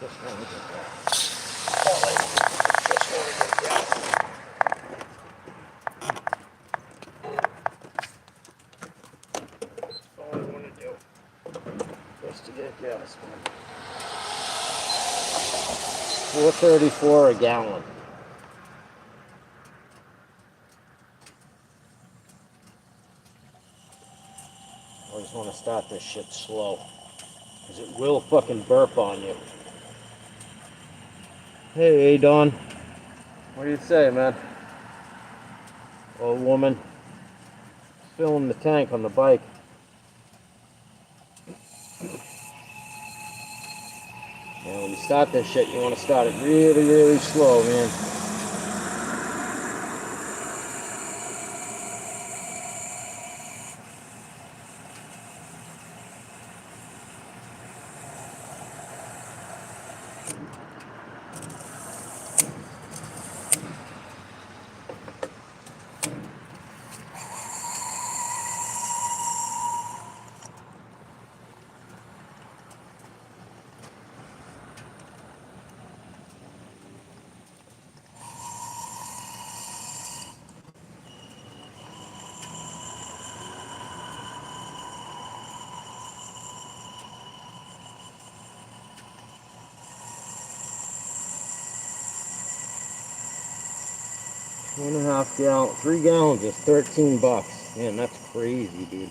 Just want to get that. Just want to get that. That's all I want to do. Just to get gas. $4.34 a gallon. I just want to start this shit slow, because it will fucking burp on you. Hey, Don. What do you say, man? Old woman. Filling the tank on the bike. And when you start this shit, you want to start it really, really slow, man. $1.5 gallon, 3 gallons is $13. Man, that's crazy, dude.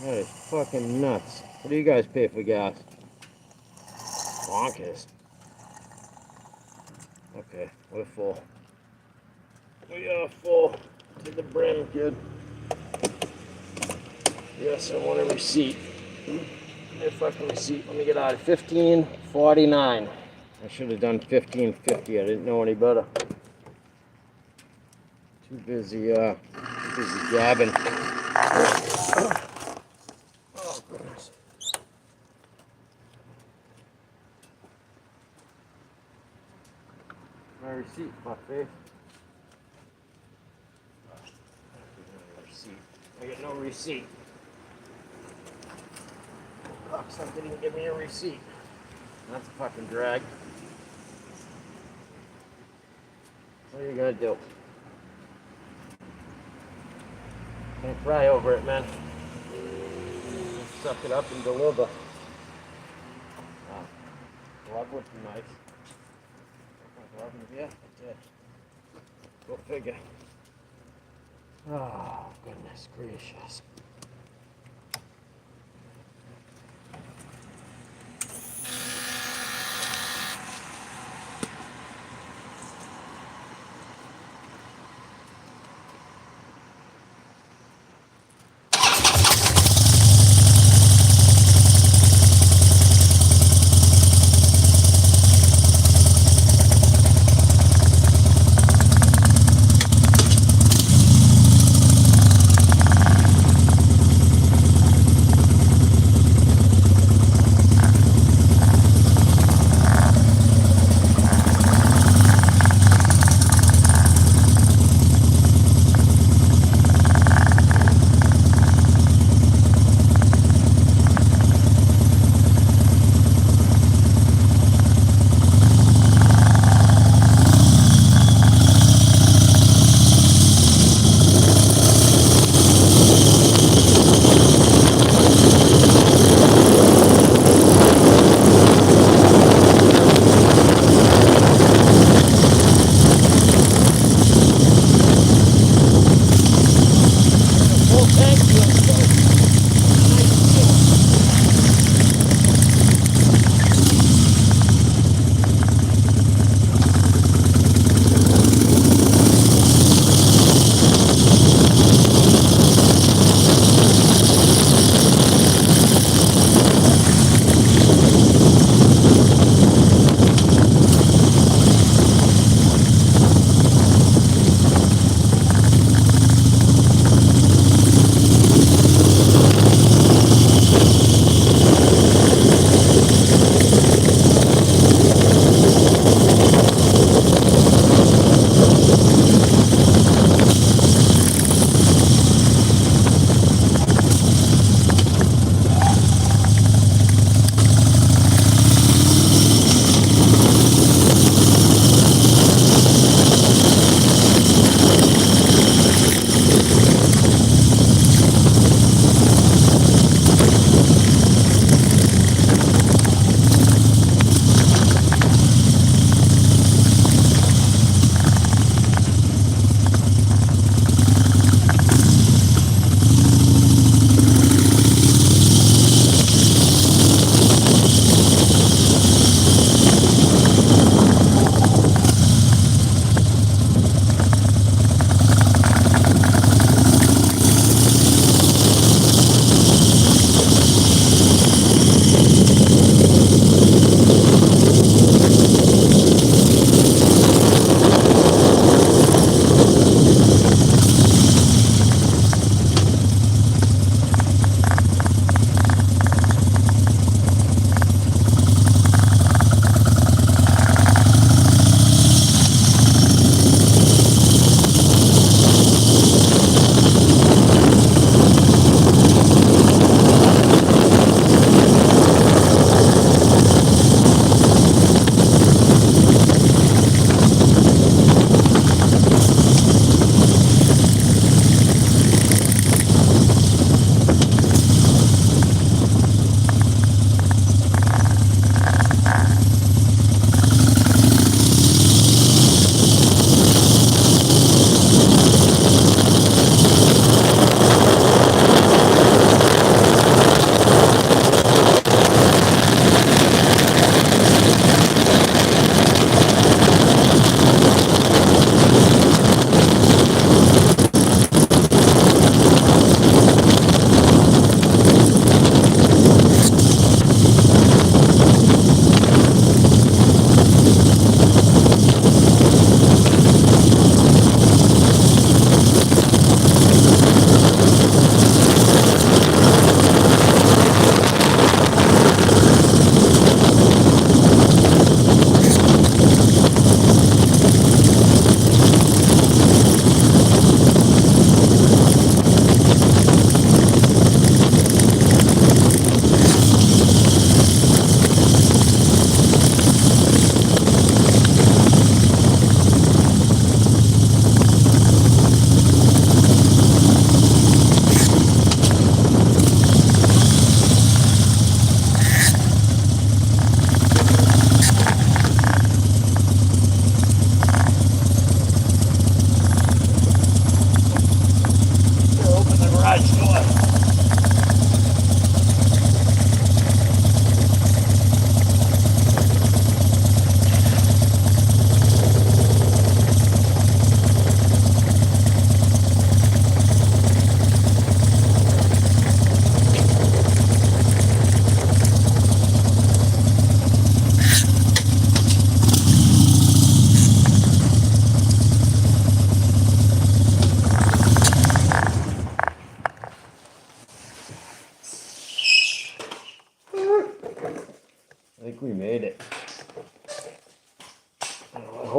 That is fucking nuts. What do you guys pay for gas? Bonkers. Okay, we're full. We are full to the brim, kid. Yes, I want a receipt. A fucking receipt. Let me get out of $15.49. I should have done $15.50. I didn't know any better. Too busy gabbing. Oh goodness. My receipt, fuck face. I get no receipt. Fuck, didn't give me a receipt. That's a fucking drag. What are you gonna do? Can't cry over it, man. Suck it up and deliver. Glove would be nice. Glove in here? That's it. Go figure. Oh, goodness gracious.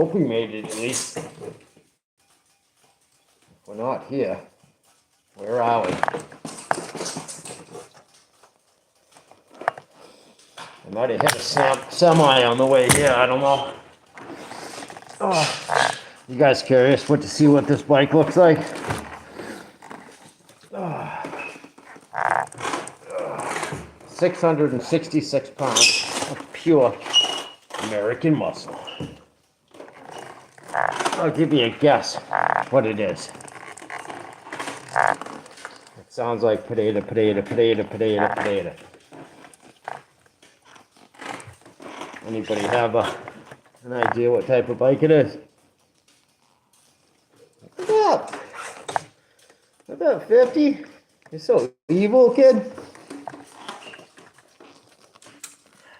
hope we made it at least. If we're not here, where are we? I might have hit a semi on the way here, I don't know. Oh, you guys curious to see what this bike looks like? 666 pounds of pure American muscle. I'll give you a guess what it is. It sounds like potato. Anybody have an idea what type of bike it is? Look at that, 50? You're so evil, kid.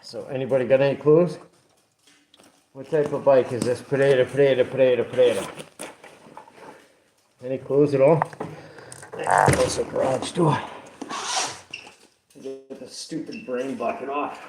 So anybody got any clues? What type of bike is this? Potato. Any clues at all? Close the garage door. Get the stupid brain bucket off.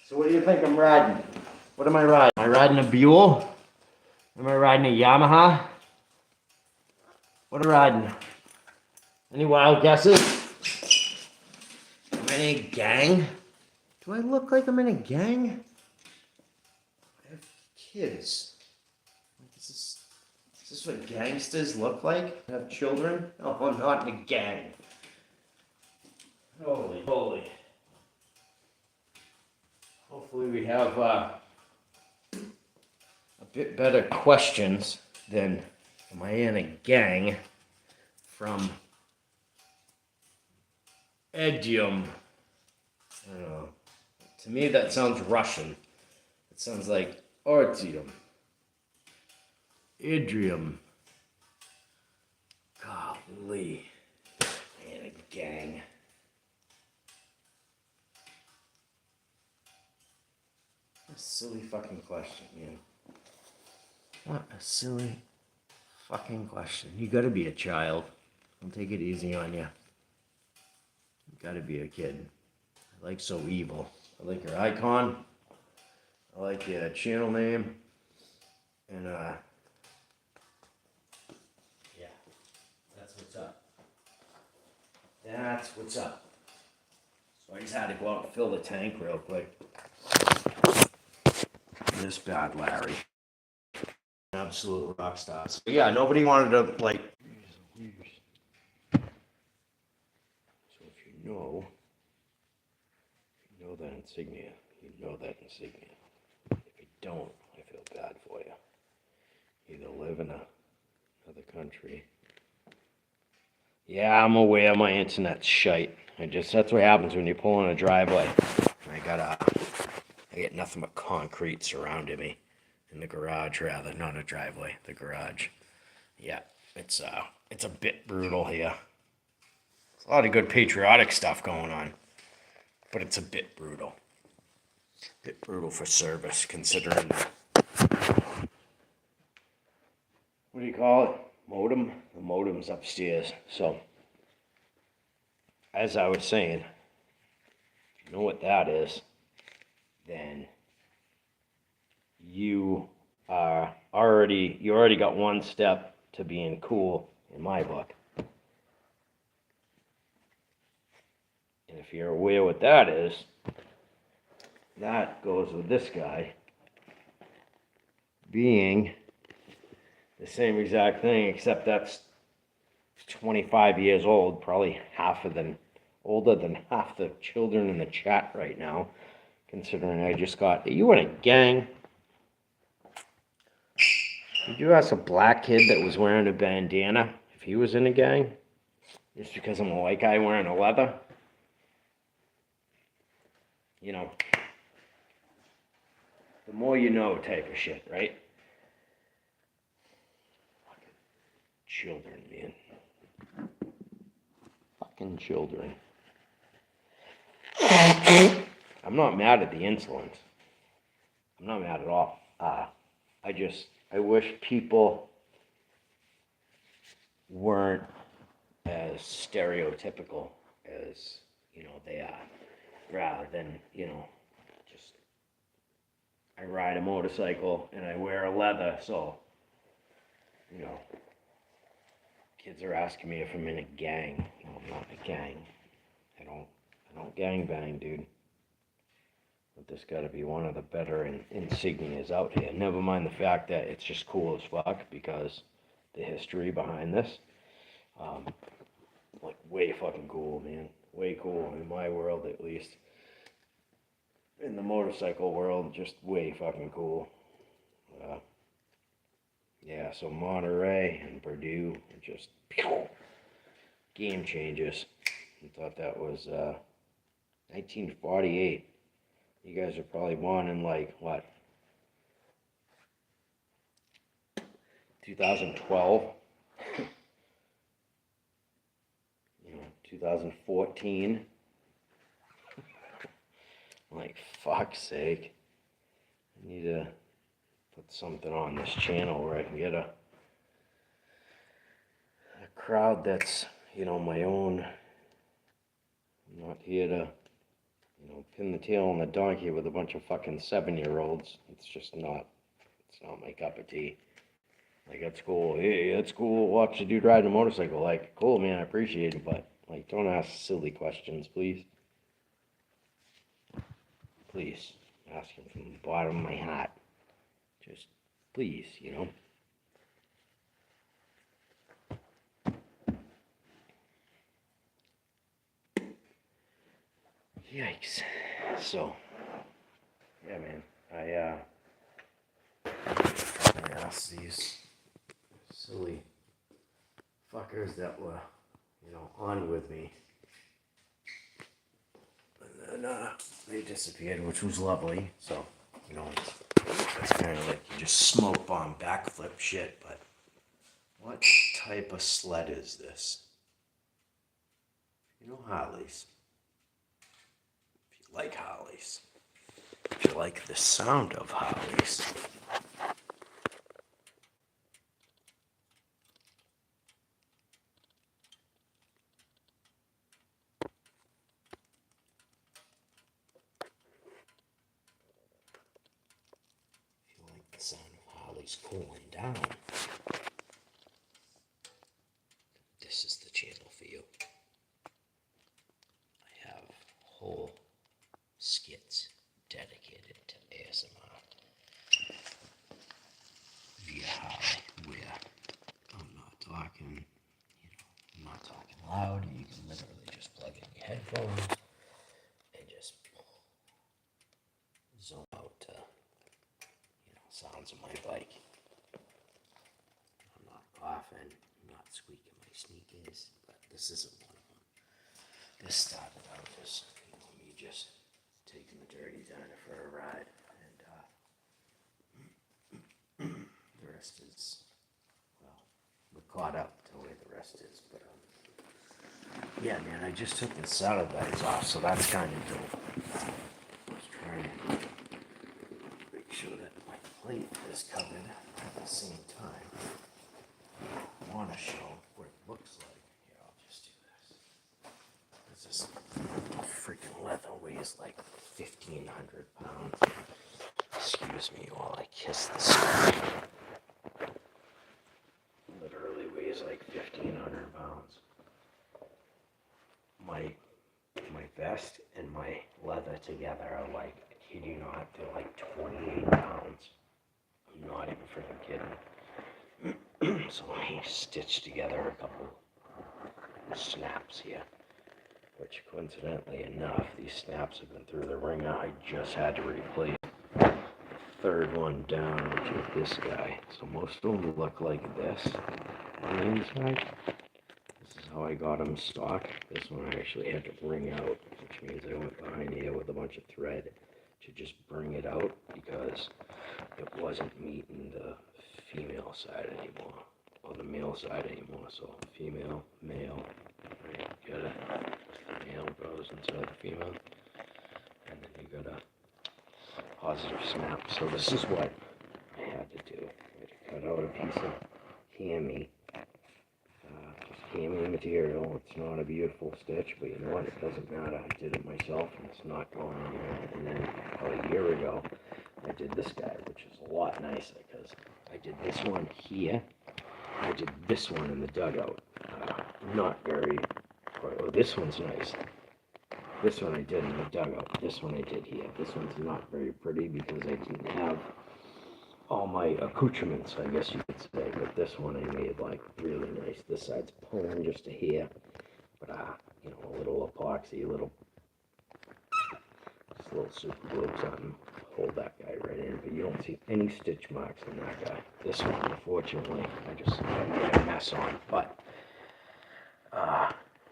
So what do you think I'm riding? What am I riding? Am I riding a Buell? Am I riding a Yamaha? What am I riding? Any wild guesses? Am I in a gang? Do I look like I'm in a gang? I have kids. Is this what gangsters look like? I have children? Oh, I'm not in a gang. Holy. Hopefully we have a bit better questions than am I in a gang from Edium. I don't know. To me that sounds Russian. It sounds like Artium. Idrium. Golly. In a gang. What a silly fucking question, man. What a silly fucking question. You gotta be a child. Don't take it easy on you. You gotta be a kid. I like So Evil. I like your icon. I like your channel name. And yeah. That's what's up. That's what's up. So I just had to go out and fill the tank real quick. This bad Larry. Absolute rock star. So yeah, nobody wanted to like. So if you know that insignia, you know that insignia. If you don't, I feel bad for you. You either live in another country. Yeah, I'm aware my internet's shite. That's what happens when you pull in a driveway. I get nothing but concrete surrounding me. In the garage, rather, not a driveway, the garage. Yeah, it's a bit brutal here. There's a lot of good patriotic stuff going on, but it's a bit brutal. Bit brutal for service, considering what do you call it? Modem? The modem's upstairs. So, as I was saying, if you know what that is, then you already got one step to being cool in my book. And if you're aware what that is, that goes with this guy being the same exact thing, except that's 25 years old, probably older than half the children in the chat right now, considering I just got, are you in a gang? Did you ask a black kid that was wearing a bandana if he was in a gang? Just because I'm a white guy wearing a leather? You know, the more you know type of shit, right? Fucking children, man. Fucking children. I'm not mad at the insolence. I'm not mad at all. I wish people weren't as stereotypical as, they are. Rather than, just, I ride a motorcycle and I wear a leather, so, kids are asking me if I'm in a gang. No, I'm not in a gang. I don't gang bang, dude. But this got to be one of the better insignias out here. Never mind the fact that it's just cool as fuck because the history behind this, like way fucking cool, man. Way cool in my world, at least. In the motorcycle world, just way fucking cool. Yeah, so Monterey and Purdue are just game changers. I thought that was 1948. You guys are probably born in like, what, 2012? 2014? Like, fuck's sake. I need to put something on this channel where I can get a crowd that's, my own. I'm not here to, pin the tail on the donkey with a bunch of fucking 7-year-olds. It's just not, it's not my cup of tea. Like, that's cool. Hey, that's cool. Watch a dude riding a motorcycle. Like, cool, man, I appreciate it, but, like, don't ask silly questions, please. Please. Asking from the bottom of my heart. Just, please, Yikes. So, yeah, man, I asked these silly fuckers that were, on with me. And then they disappeared, which was lovely. So, it's kind of like you just smoke bomb backflip shit, but what type of sled is this? Harleys. If you like Harleys. If you like the sound of Harleys. If you like the sound of Harleys cooling down, this is the channel for you. I have whole skits dedicated to ASMR via Harley, where I'm not talking, I'm not talking loud. You can literally just plug in your headphones and just zone out to, sounds of my bike. I'm not coughing, I'm not squeaking my sneakers, but this isn't one of them. This started out as, me just taking the dirty dyna for a ride, and the rest is, well, we're caught up to where the rest is, but yeah, man, I just took the saddlebags off, so that's kind of dope. I was trying to make sure that my plate is covered at the same time. I want to show what it looks like. Here, I'll just do this. This freaking leather weighs like 1,500 pounds. Excuse me while I kiss the sky. Literally weighs like 1,500 pounds. My vest and my leather together are like, I kid you not, they're like 28 pounds. I'm not even freaking kidding. So I stitched together a couple snaps here, which coincidentally enough, these snaps have been through the ringer. I just had to replace third one down, which is this guy. So most of them look like this on the inside. This is how I got them stock. This one I actually had to bring out, which means I went behind here with a bunch of thread to just bring it out because it wasn't meeting the female side anymore, or the male side anymore. So female, male, right? You got a male goes inside the female, and then you got a positive snap. So this is what I had to do. I had to cut out a piece of hammy, just hammy material. It's not a beautiful stitch, but you know what? It doesn't matter. I did it myself, and it's not going anywhere. And then about a year ago, I did this guy, which is a lot nicer because I did this one here. I did this one in the dugout. Not very, oh, this one's nice. This one I did in the dugout. This one I did here. This one's not very pretty because I didn't have all my accoutrements, I guess you could say. But this one I made like really nice. This side's pulling just to here. But you know, a little epoxy, just a little super glue, something. Hold that guy right in, but you don't see any stitch marks on that guy. This one, unfortunately, I just made a mess on. But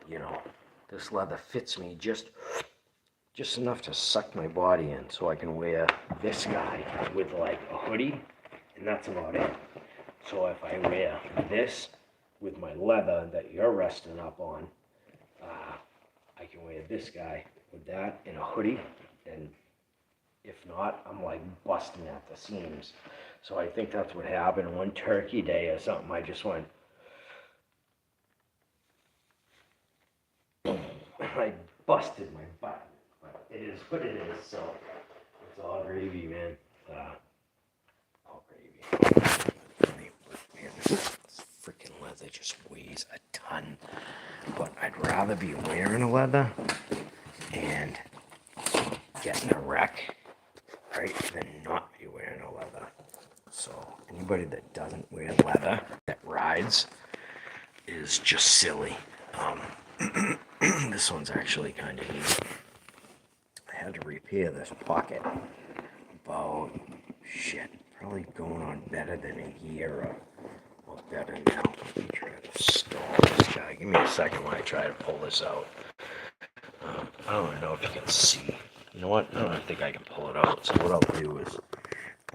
you know, this leather fits me just enough to suck my body in, so I can wear this guy with like a hoodie, and that's about it. So if I wear this with my leather that you're resting up on, I can wear this guy with that in a hoodie, and if not, I'm like busting at the seams. So I think that's what happened one turkey day or something. I just went, I busted my butt. But it is what it is, so it's all gravy, man. All gravy. Man, this freaking leather just weighs a ton. But I'd rather be wearing a leather and getting a wreck, right, than not be wearing a leather. So anybody that doesn't wear leather that rides is just silly. This one's actually kind of neat. I had to repair this pocket about, probably going on better than a year or better now. Let me try to stall this guy. Give me a second while I try to pull this out. I don't even know if you can see. You know what? I don't think I can pull it out. So what I'll do is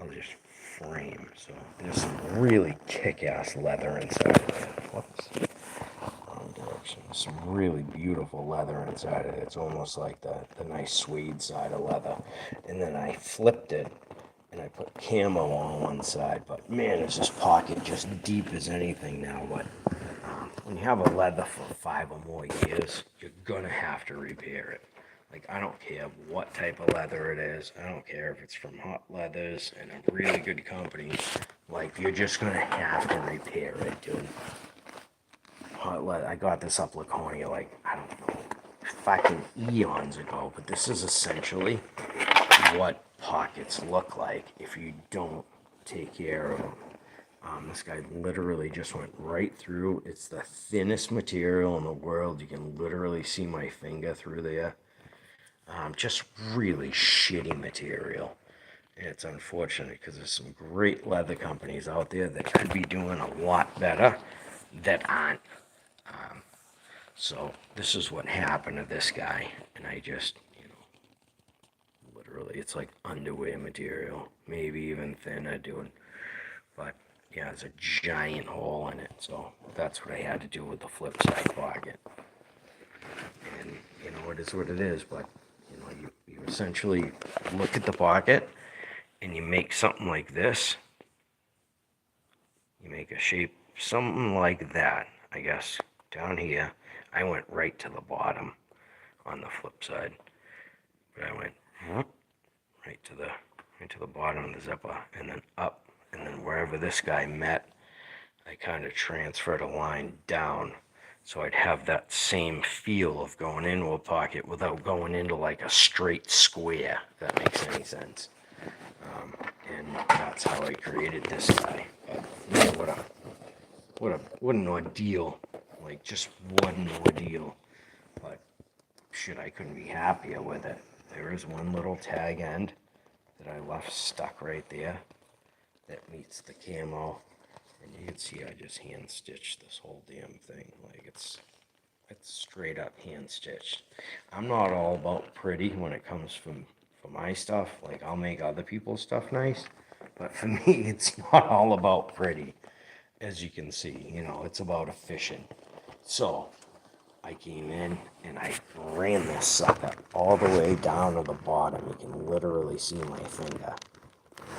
I'll just frame. So there's some really kick-ass leather inside of it. Whoops. Wrong direction. There's some really beautiful leather inside of it. It's almost like the nice suede side of leather. And then I flipped it and I put camo on one side. But man, is this pocket just deep as anything now. But when you have a leather for 5 or more years, you're gonna have to repair it. Like, I don't care what type of leather it is. I don't care if it's from Hot Leathers and a really good company. Like, you're just gonna have to repair it, dude. Hot Leather, I got this up Laconia, like, I don't know, fucking eons ago. But this is essentially what pockets look like if you don't take care of them. This guy literally just went right through. It's the thinnest material in the world. You can literally see my finger through there. Just really shitty material. And it's unfortunate because there's some great leather companies out there that could be doing a lot better that aren't. So this is what happened to this guy. And I just, literally, it's like underwear material. Maybe even thinner, dude. But yeah, there's a giant hole in it. So that's what I had to do with the flip side pocket. And, it is what it is. But, you essentially look at the pocket and you make something like this. You make a shape, something like that, I guess, down here. I went right to the bottom on the flip side. But I went right to the bottom of the zipper and then up. And then wherever this guy met, I kind of transferred a line down so I'd have that same feel of going into a pocket without going into like a straight square, if that makes any sense. And that's how I created this guy. But man, what an ordeal. Like, just what an ordeal. But shit, I couldn't be happier with it. There is one little tag end that I left stuck right there that meets the camo. And you can see I just hand stitched this whole damn thing. Like it's straight up hand stitched. I'm not all about pretty when it comes for my stuff. Like I'll make other people's stuff nice, but for me it's not all about pretty. As you can see, you know, it's about efficient. So I came in and I ran this sucker all the way down to the bottom. You can literally see my finger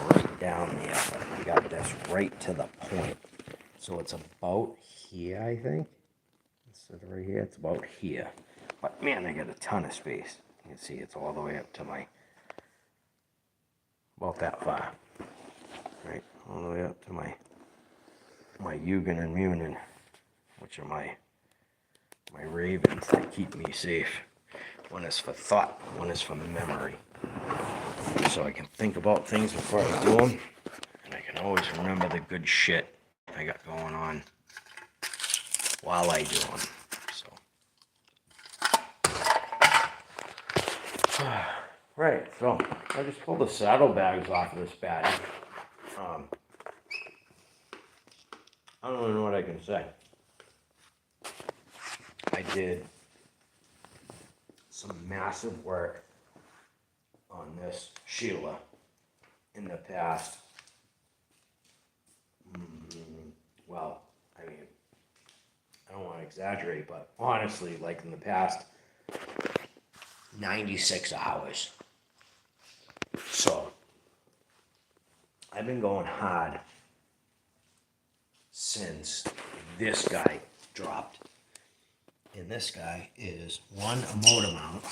right down there, but I got this right to the point. So it's about here, I think. Instead of right here, it's about here. But man, I got a ton of space. You can see it's all the way up to my, about that far. Right, all the way up to my Yugen and Munin, which are my ravens that keep me safe. One is for thought, one is for memory. So I can think about things before I do them, and I can always remember the good shit I got going on while I do them. So, right, so I just pulled the saddlebags off of this bag. I don't even know what I can say. I did some massive work on this Sheila in the past. Well, I mean, I don't want to exaggerate, but honestly, like in the past 96 hours. So, I've been going hard since this guy dropped. And this guy is one, a motor mount,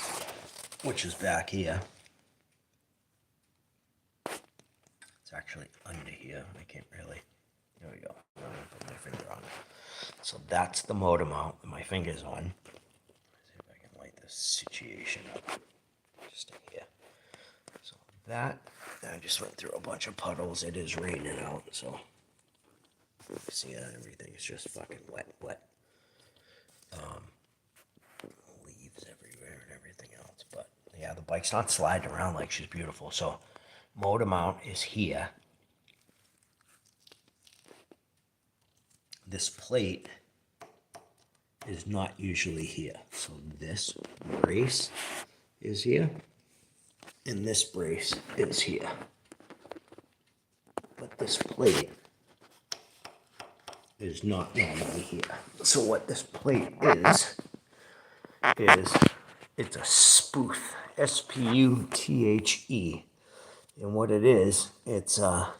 which is back here. It's actually under here. I can't really. There we go. I'm going to put my finger on it. So that's the motor mount that my finger's on. Let's see if I can light this situation up. Just in here. So that, I just went through a bunch of puddles. It is raining out, so you see everything is just fucking wet. Leaves everywhere and everything else. But yeah, the bike's not sliding around like she's beautiful. So motor mount is here. This plate is not usually here. So this brace is here, and this brace is here. But this plate is not normally here. So what this plate is it's a sputhe, S-P-U-T-H-E. And what it is, it's a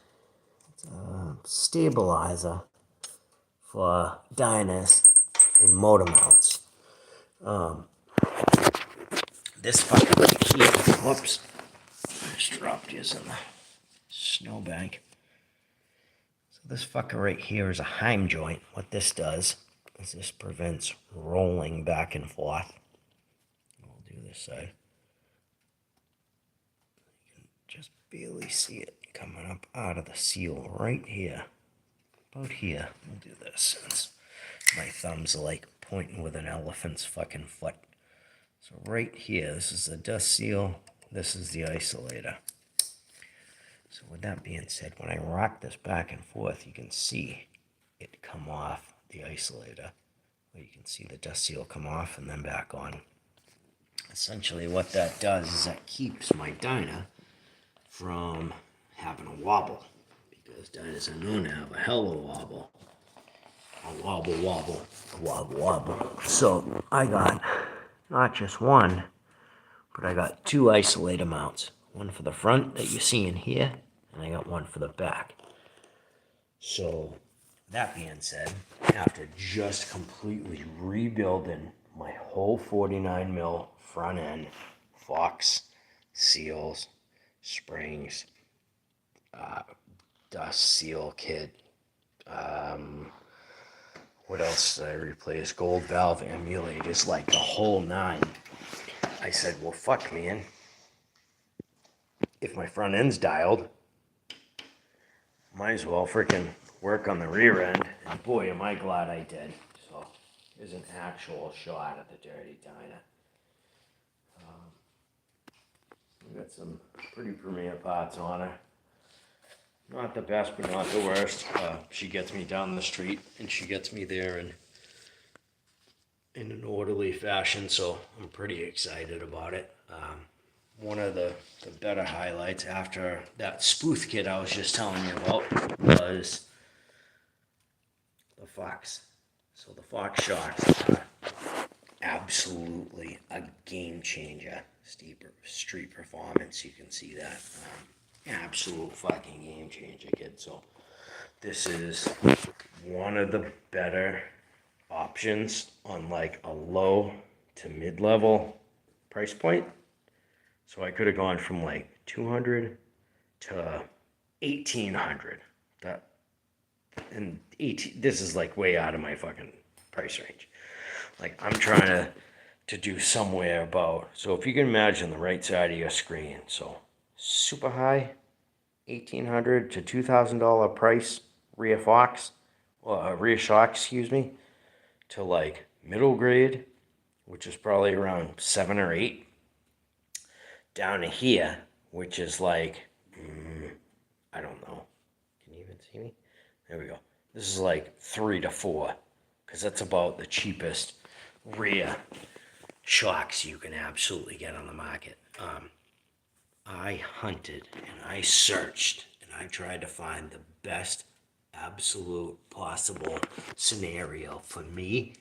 stabilizer for dynas and motor mounts. This fucker right here, whoops, I just dropped this in the snowbank. So this fucker right here is a heim joint. What this does is this prevents rolling back and forth. We'll do this side. You can just barely see it coming up out of the seal right here. About here. We'll do this since my thumbs are like pointing with an elephant's fucking foot. So right here, this is the dust seal, this is the isolator. So with that being said, when I rock this back and forth, you can see it come off the isolator. You can see the dust seal come off and then back on. Essentially what that does is that keeps my dyna from having a wobble. Because dynas are known to have a hell of a wobble. A wobble. So I got not just one, but I got two isolator mounts. One for the front that you see in here, and I got one for the back. So that being said, after just completely rebuilding my whole 49 mil front end, Fox, seals, springs, dust seal kit, what else did I replace? Gold valve emulators, like the whole nine. I said, well, fuck, man. If my front end's dialed, might as well freaking work on the rear end. And boy, am I glad I did. So here's an actual shot of the dirty dyna. We got some pretty premier parts on her. Not the best, but not the worst. She gets me down the street, and she gets me there in an orderly fashion, so I'm pretty excited about it. One of the better highlights after that spoof kit I was just telling you about was the Fox. So the Fox shocks are absolutely a game changer. Street performance, you can see that. Absolute fucking game changer, kid. So this is one of the better options on like a low to mid-level price point. So I could have gone from like 200 to 1800. That and 18, this is like way out of my fucking price range. Like I'm trying to do somewhere about, so if you can imagine the right side of your screen, so super high, $1,800 to $2,000 price rear Fox, rear shock, excuse me, to like middle grade, which is probably around 7 or 8, down to here, which is like, I don't know. Can you even see me? There we go. This is like 3 to 4, because that's about the cheapest rear shocks you can absolutely get on the market. I hunted and I searched and I tried to find the best absolute possible scenario for me,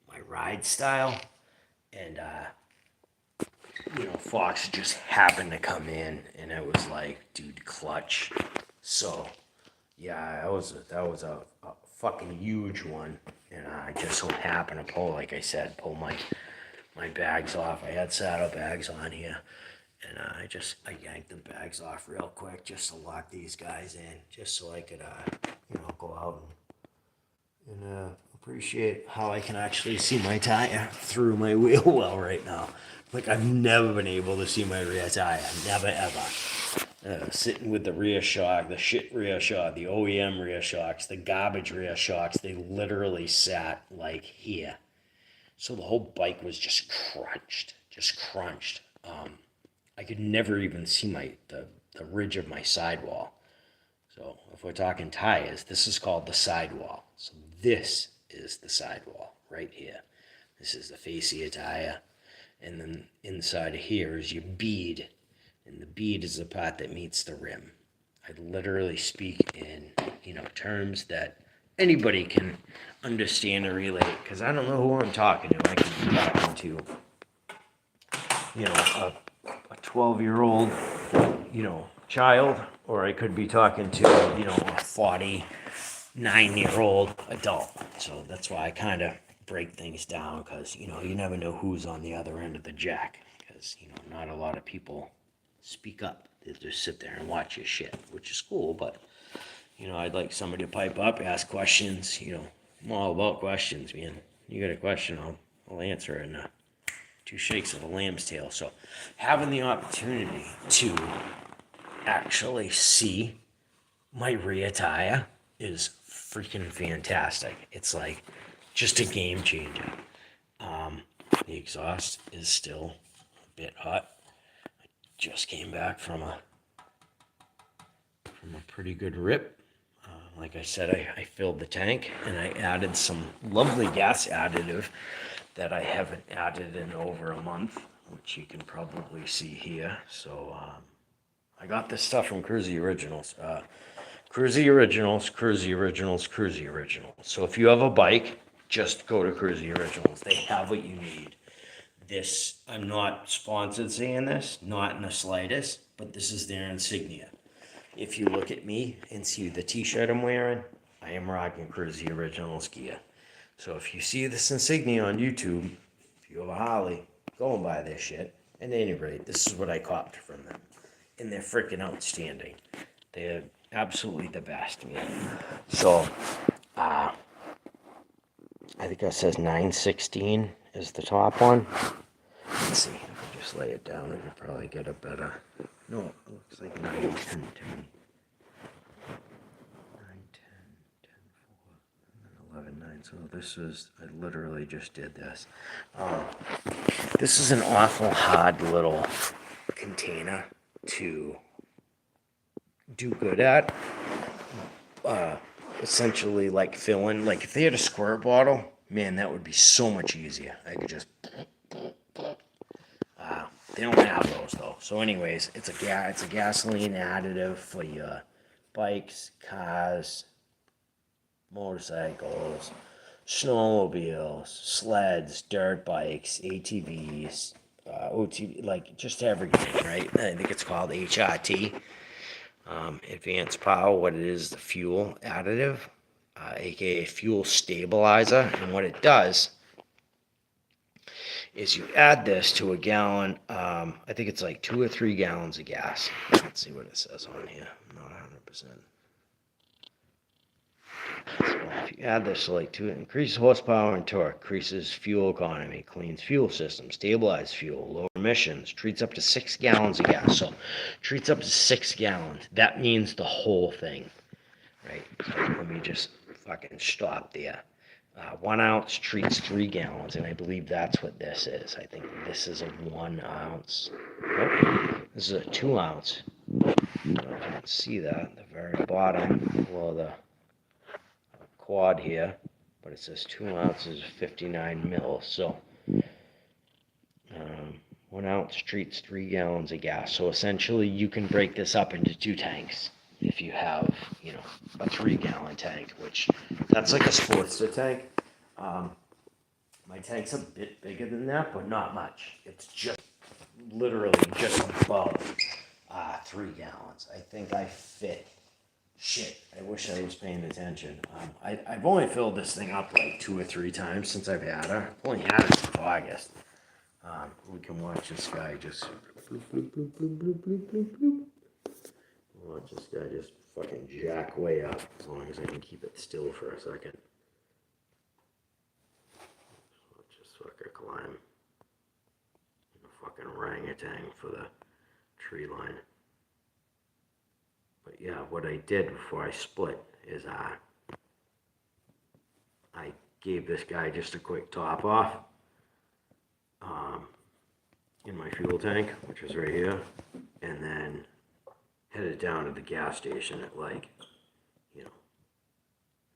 my ride style, and Fox just happened to come in and it was like, dude, clutch. So yeah, that was a fucking huge one, and I just so happened to pull, like I said, pull my bags off. I had saddlebags on here, and I yanked the bags off real quick just to lock these guys in, just so I could go out and appreciate how I can actually see my tire through my wheel well right now. Like I've never been able to see my rear tire, never ever. Sitting with the rear shock, the shit rear shock, the OEM rear shocks, the garbage rear shocks, they literally sat like here. So the whole bike was just crunched. I could never even see the ridge of my sidewall. So if we're talking tires, this is called the sidewall. So this is the sidewall right here. This is the fascia tire. And then inside of here is your bead. And the bead is the part that meets the rim. I literally speak in, terms that anybody can understand or relate, because I don't know who I'm talking to. I could be talking to, a 12-year-old, child, or I could be talking to, a 49-year-old adult. So that's why I kind of break things down, because, you never know who's on the other end of the jack, because, not a lot of people speak up. They just sit there and watch your shit, which is cool, but, I'd like somebody to pipe up, ask questions. I'm all about questions, man. You got a question, I'll answer it in 2 shakes of a lamb's tail. So having the opportunity to actually see my rear tire is freaking fantastic. It's like just a game changer. The exhaust is still a bit hot. I just came back from a pretty good rip. Like I said, I filled the tank and I added some lovely gas additive that I haven't added in over a month, which you can probably see here. So I got this stuff from Cruzy Originals. Cruzy Originals. So if you have a bike, just go to Cruzy Originals. They have what you need. This, I'm not sponsored saying this, not in the slightest, but this is their insignia. If you look at me and see the t-shirt I'm wearing, I am rocking Cruzy Originals gear. So if you see this insignia on YouTube, if you have a Harley, go and buy this shit. At any rate, this is what I copped from them. And they're freaking outstanding. They're absolutely the best, man. So, I think that says 916 is the top one. Let's see, if I just lay it down, I could probably get a better. No, it looks like 910 to me. 11.9. So this is, I literally just did this. This is an awful hard little container. to do good at. Essentially, like filling, like if they had a squirt bottle, man, that would be so much easier. I could just. They don't have those though. So, anyways, it's a gasoline additive for your bikes, cars, motorcycles, snowmobiles, sleds, dirt bikes, ATVs, OTV, like just everything, right? I think it's called HRT, advanced power. What it is, the fuel additive, aka fuel stabilizer, and what it does is you add this to a gallon. I think it's like 2 or 3 gallons of gas. Let's see what it says on here. I'm not 100%. So if you add this to it, increases horsepower and torque, increases fuel economy, cleans fuel system, stabilizes fuel, lower emissions, treats up to 6 gallons of gas. So treats up to 6 gallons. That means the whole thing, right? So let me just fucking stop there. 1 ounce treats 3 gallons, and I believe that's what this is. I think this is a 1 ounce. Nope, this is a 2 ounce. I don't know if you can see that at the very bottom below the quad here, but it says 2 ounces, 59 mils. So 1 ounce treats 3 gallons of gas. So essentially, you can break this up into 2 tanks if you have, a 3-gallon tank, which that's like a Sportster tank. My tank's a bit bigger than that, but not much. It's just literally just above 3 gallons. I think I fit. Shit, I wish I was paying attention. I've only filled this thing up like 2 or 3 times since I've had her. I've only had it since August. We can watch this guy just bloop, bloop, bloop, bloop, bloop, bloop, bloop, bloop. Watch this guy just fucking jack way up, as long as I can keep it still for a second. Watch this fucker climb. A fucking orangutan for the tree line. But yeah, what I did before I split is I gave this guy just a quick top off in my fuel tank, which is right here, and then headed down to the gas station at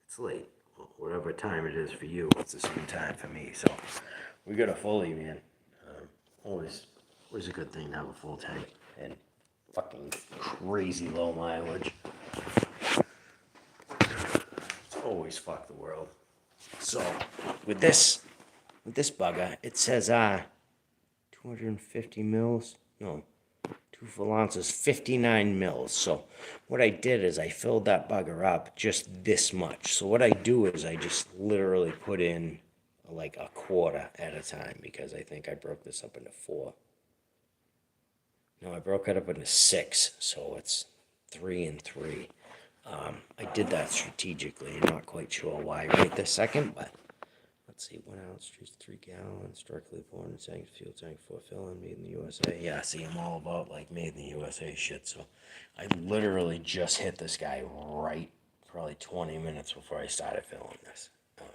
it's late. Well, whatever time it is for you, it's the same time for me. So we got a fully, man. Always a good thing to have a full tank and fucking crazy low mileage. It's always fuck the world. So with this bugger, it says 250 mils. No, 2 full ounces, 59 mils. So what I did is I filled that bugger up just this much. So what I do is I just literally put in like a quarter at a time, because I think I broke this up into 4. No, I broke it up into 6, so it's 3 and 3. I did that strategically. I'm not quite sure why right this second, but let's see. 1 ounce treats 3 gallons, directly poured in tank, fuel tank, 4 filling, made in the USA. Yeah, see, I'm all about like made in the USA shit. So I literally just hit this guy right probably 20 minutes before I started filling this, and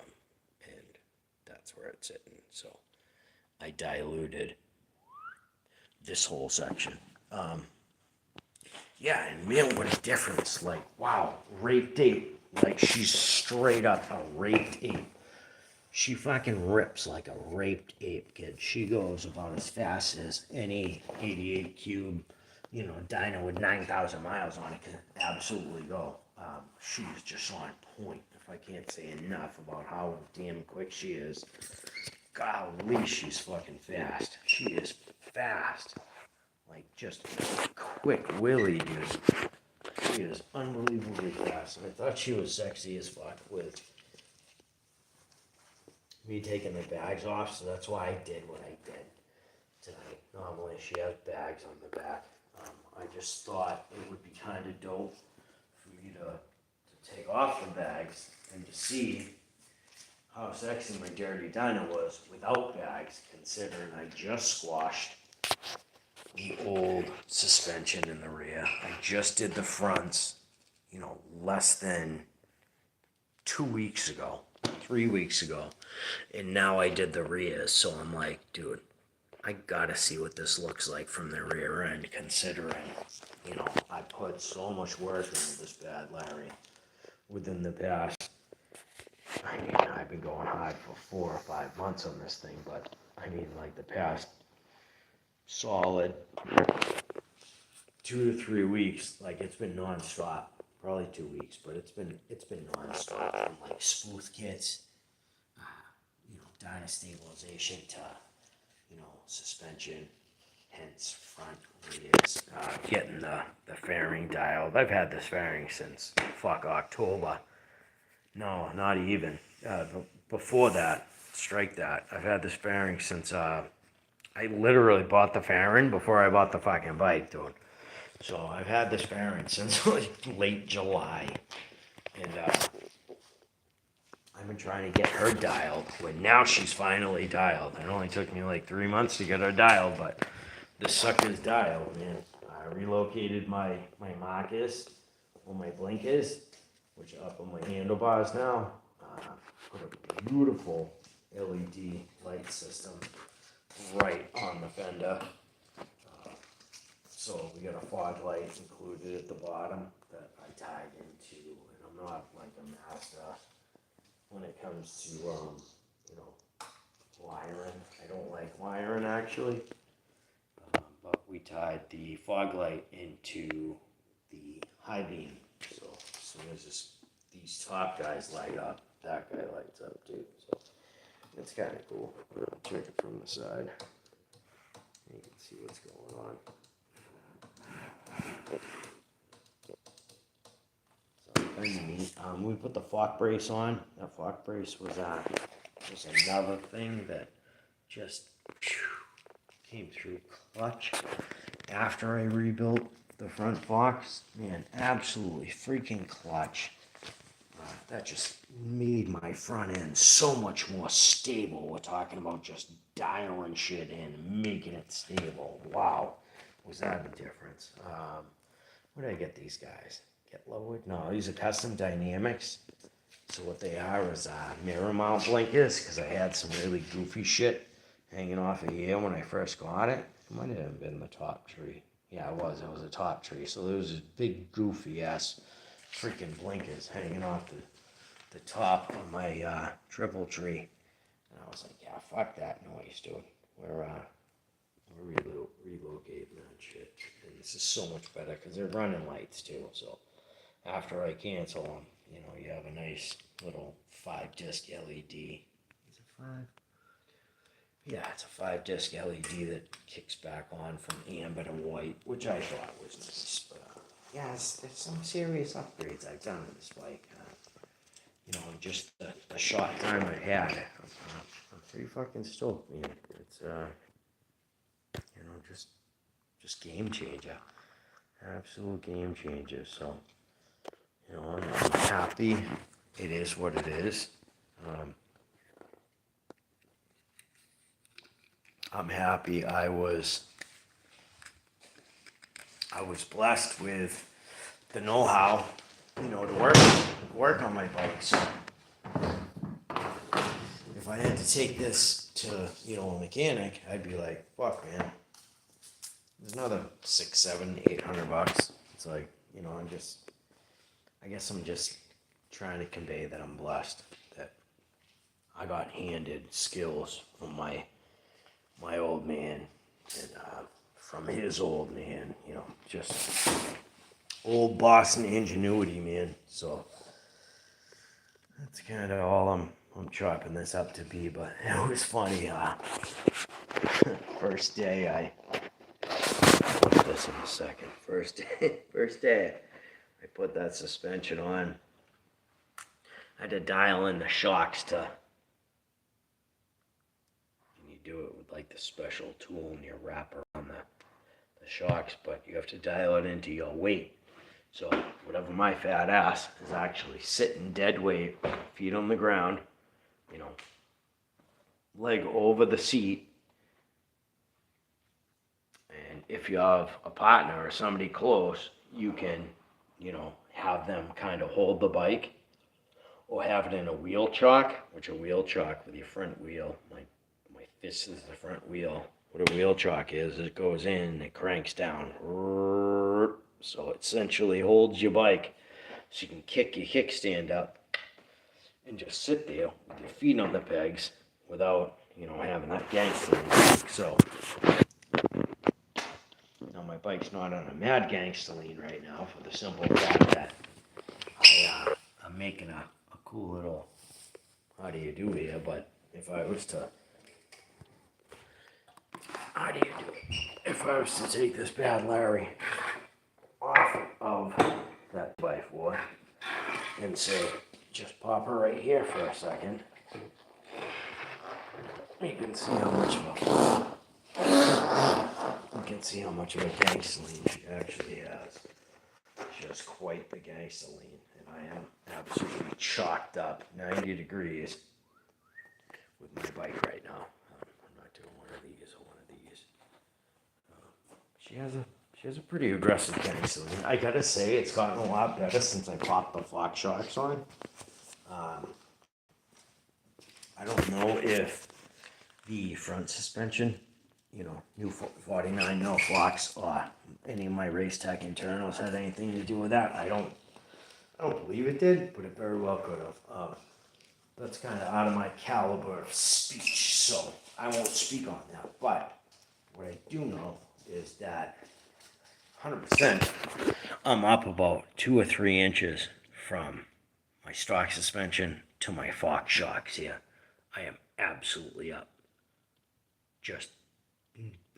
that's where it's sitting. So I diluted this whole section. Yeah, and man, what a difference. Like, wow, raped ape. Like, she's straight up a raped ape. She fucking rips like a raped ape, kid. She goes about as fast as any 88 cube, dyna with 9,000 miles on it can absolutely go. She's just on point. If I can't say enough about how damn quick she is. Golly, she's fucking fast. She is fast. Like, just quick willy, dude. She is unbelievably fast. And I thought she was sexy as fuck with me taking the bags off, so that's why I did what I did tonight. Normally she has bags on the back. I just thought it would be kind of dope for me to take off the bags and to see how sexy my dirty dyna was without bags, considering I just squashed the old suspension in the rear. I just did the fronts, less than 2 weeks ago, 3 weeks ago, and now I did the rears. So I'm like, dude, I gotta see what this looks like from the rear end, considering, you know, I put so much work into this bad Larry within the past. I mean, I've been going hard for 4 or 5 months on this thing, but I mean, like the past solid 2 to 3 weeks, like it's been nonstop. Probably 2 weeks, but it's been nonstop from like spoof kits, you know, dyna stabilization to, you know, suspension, hence front rears, getting the fairing dialed. I've had this fairing since October. No, not even. Before that, strike that. I've had this fairing since I literally bought the fairing before I bought the fucking bike, dude. So I've had this fairing since like late July, and I've been trying to get her dialed. When now she's finally dialed. It only took me like 3 months to get her dialed, but this sucker's dialed, man. I relocated my markers on my blinkers, which are up on my handlebars now. Put a beautiful LED light system right on the fender. So we got a fog light included at the bottom that I tied into, and I'm not like a master when it comes to, you know, wiring. I don't like wiring actually, but we tied the fog light into the high beam. So as soon as these top guys light up, that guy lights up too. So it's kind of cool. I'll check it from the side. You can see what's going on. So underneath, we put the fork brace on. That fork brace was another thing that just came through clutch after I rebuilt the front forks. Man, absolutely freaking clutch. That just made my front end so much more stable. We're talking about just dialing shit in and making it stable. Wow, was that a difference? Where did I get these guys? Get lowered? No, these are custom dynamics. So what they are is mirror mount blinkers, because I had some really goofy shit hanging off of here when I first got it. It might have been the top tree. Yeah, it was a top tree. So there was this big goofy ass freaking blinkers hanging off the top of my triple tree. And I was like, yeah, fuck that noise, dude. We're relocating that shit. And this is so much better because they're running lights too. So after I cancel them, you know, you have a nice little 5-disc LED. Is it 5? Yeah, it's a 5-disc LED that kicks back on from amber to white, which I thought was nice. But yeah, there's some serious upgrades I've done on this bike. You know, just the short time I had, I'm pretty fucking stoked, man. It's you know, just game changer, absolute game changer. So, you know, I'm happy. It is what it is. I'm happy. I was blessed with the know-how, you know, to work on my bikes. If I had to take this to, you know, a mechanic, I'd be like, fuck, man. There's another $600-800. It's like, you know, I guess I'm just trying to convey that I'm blessed, that I got handed skills from my old man and from his old man, you know, just old Boston ingenuity, man. So that's kind of all I'm chopping this up to be. But it was funny. First day I'll put this in a second. First day I put that suspension on. I had to dial in the shocks to. You do it with like the special tool and you wrap around the shocks, but you have to dial it into your weight. So whatever my fat ass is actually sitting dead weight, feet on the ground, you know, leg over the seat. And if you have a partner or somebody close, you can, you know, have them kind of hold the bike, or have it in a wheel chock, which a wheel chock with your front wheel, my fist is the front wheel, what a wheel chock is it goes in and it cranks down. So it essentially holds your bike so you can kick your kickstand up and just sit there with your feet on the pegs without, having that gangster. So now my bike's not on a mad gangster lean right now for the simple fact that I'm making a cool little how do you do here, but if I was to how do you do it? If I was to take this bad Larry off of that 2x4 and say, just pop her right here for a second, you can see how much of a gangster lean she actually has. She has quite the gangster lean, and I am absolutely chalked up 90 degrees with my bike right now. I'm not doing one of these or one of these. She has a pretty aggressive gangster lean. I gotta say, it's gotten a lot better since I popped the Fox shocks on. I don't know if the front suspension, new 49 mil Fox or any of my Race Tech internals had anything to do with that. I don't believe it did, but it very well could have. That's kind of out of my caliber of speech, so I won't speak on that. But what I do know is that 100%, I'm up about 2 or 3 inches from my stock suspension to my Fox shocks here. I am absolutely up. Just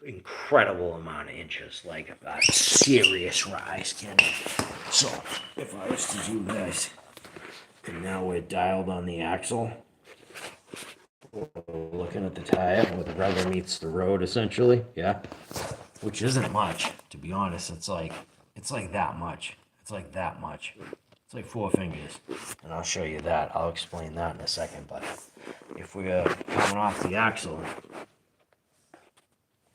incredible amount of inches, like a serious rise, Kenny. So if I was to do this, and now we're dialed on the axle, we're looking at the tire where the rubber meets the road, essentially, yeah, which isn't much, to be honest. It's like that much. It's like that much. It's like 4 fingers, and I'll show you that. I'll explain that in a second. But if we're coming off the axle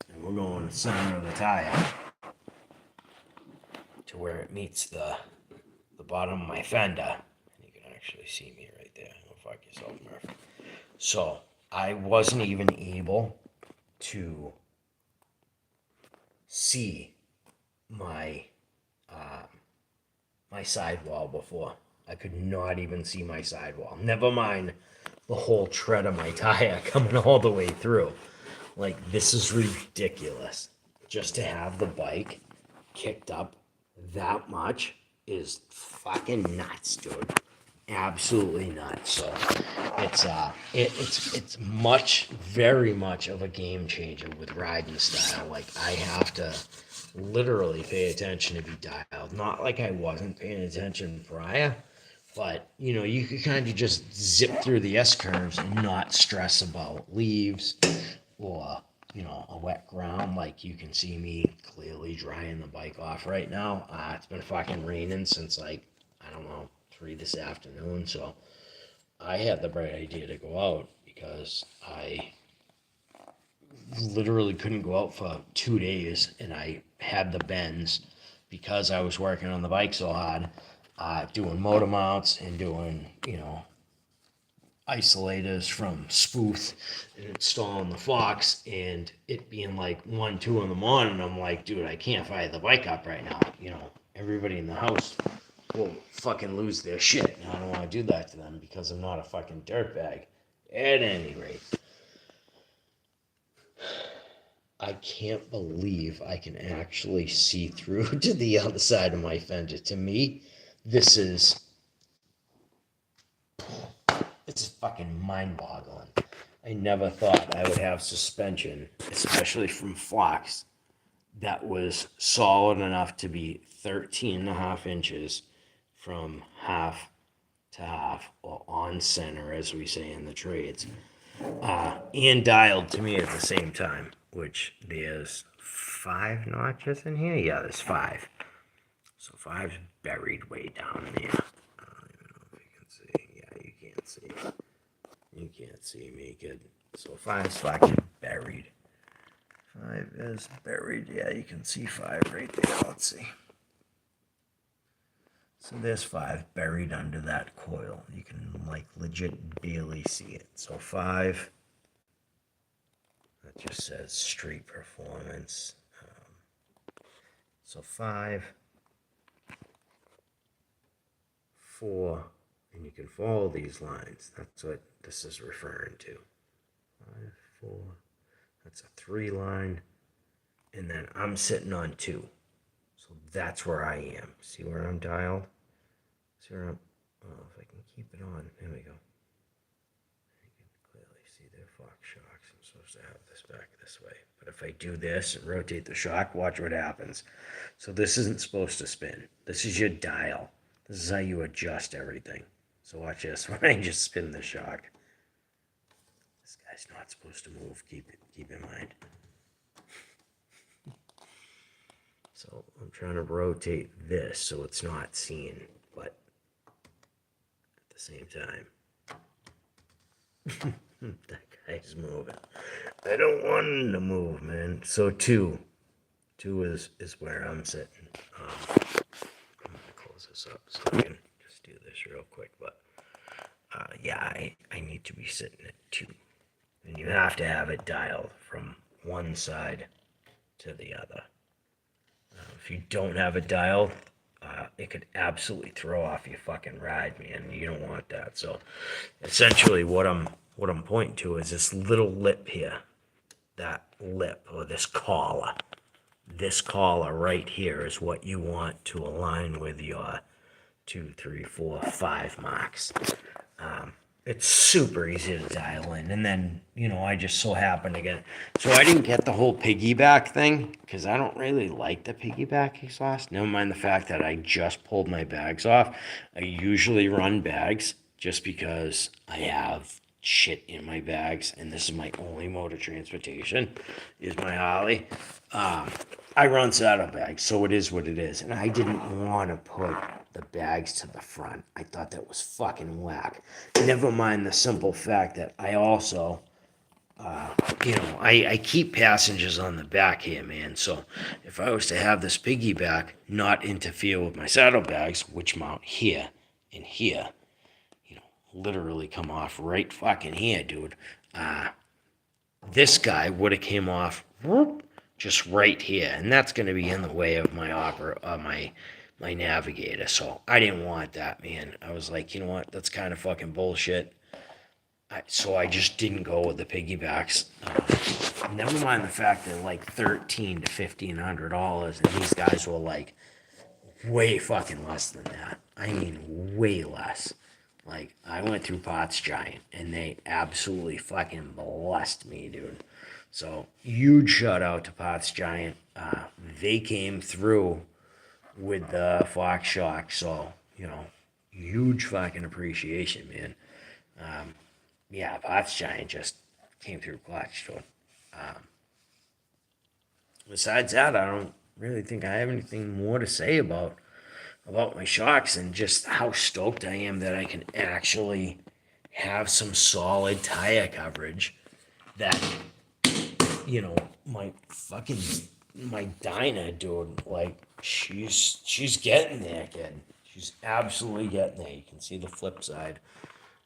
and we're going center of the tire to where it meets the bottom of my fender, you can actually see me right there. Go fuck yourself, Murph. So I wasn't even able to see my my sidewall before. I could not even see my sidewall. Never mind the whole tread of my tire coming all the way through. Like, this is ridiculous. Just to have the bike kicked up that much is fucking nuts, dude. Absolutely nuts. So it's very much of a game changer with riding style. Like, I have to literally pay attention to be dialed. Not like I wasn't paying attention prior, but you could kind of just zip through the S curves and not stress about leaves or a wet ground. Like, you can see me clearly drying the bike off right now. It's been fucking raining since, like, I don't know, 3 this afternoon, so I had the bright idea to go out because I literally couldn't go out for 2 days, and I had the bends because I was working on the bike so hard, doing motor mounts and doing isolators from Spooth and installing the Fox, and it being like 1, 2 in the morning. I'm like, dude, I can't fire the bike up right now. Everybody in the house will fucking lose their shit, and I don't want to do that to them because I'm not a fucking dirtbag. At any rate, I can't believe I can actually see through to the other side of my fender. To me, it's fucking mind-boggling. I never thought I would have suspension, especially from Fox, that was solid enough to be 13.5 inches from half to half, or on center, as we say in the trades, and dialed to me at the same time, which there's 5 notches in here. Yeah, there's 5. So 5's buried way down in here. I don't even know if you can see. Yeah, you can't see. You can't see me, kid. So 5's fucking buried. 5 is buried. Yeah, you can see 5 right there. Let's see. So there's 5 buried under that coil. You can, like, legit barely see it. So 5 That just says street performance. So 5, 4, and you can follow these lines. That's what this is referring to. 5, 4, that's a 3 line. And then I'm sitting on 2. So that's where I am. See where I'm dialed? See where I'm, oh, if I can keep it on. There we go. You can clearly see their fox shocks. I'm supposed to have this back this way. But if I do this and rotate the shock, watch what happens. So this isn't supposed to spin. This is your dial. This is how you adjust everything. So watch this when I just spin the shock. This guy's not supposed to move. Keep in mind. So I'm trying to rotate this so it's not seen, but at the same time, that guy's moving. I don't want him to move, man. So 2 is where I'm sitting. I'm gonna close this up so I can just do this real quick. But yeah, I need to be sitting at 2, and you have to have it dialed from one side to the other. If you don't have it dialed, it could absolutely throw off your fucking ride, man. You don't want that. So essentially what I'm pointing to is this little lip here. That lip, or this collar. This collar right here is what you want to align with your 2, 3, 4, 5 marks. It's super easy to dial in. And then, I just so happened to get, so I didn't get the whole piggyback thing because I don't really like the piggyback exhaust. Never mind the fact that I just pulled my bags off. I usually run bags just because I have shit in my bags, and this is my only mode of transportation, is my Harley. I run saddlebags, so it is what it is. And I didn't want to put the bags to the front. I thought that was fucking whack. Never mind the simple fact that I also, I keep passengers on the back here, man. So if I was to have this piggyback not interfere with my saddlebags, which mount here and here, literally come off right fucking here, dude. This guy would have came off just right here, and that's going to be in the way of my my navigator. So I didn't want that, man. I was like, you know what? That's kind of fucking bullshit. So I just didn't go with the piggybacks. Never mind the fact that like $1,300 to $1,500, and these guys were like way fucking less than that. I mean, way less. Like, I went through Potts Giant, and they absolutely fucking blessed me, dude. So, huge shout out to Potts Giant. They came through with the Fox Shock, so, huge fucking appreciation, man. Yeah, Potts Giant just came through clutch, so. Besides that, I don't really think I have anything more to say about my shocks, and just how stoked I am that I can actually have some solid tire coverage that, my dyna, dude, like, she's getting there, kid. She's absolutely getting there. You can see the flip side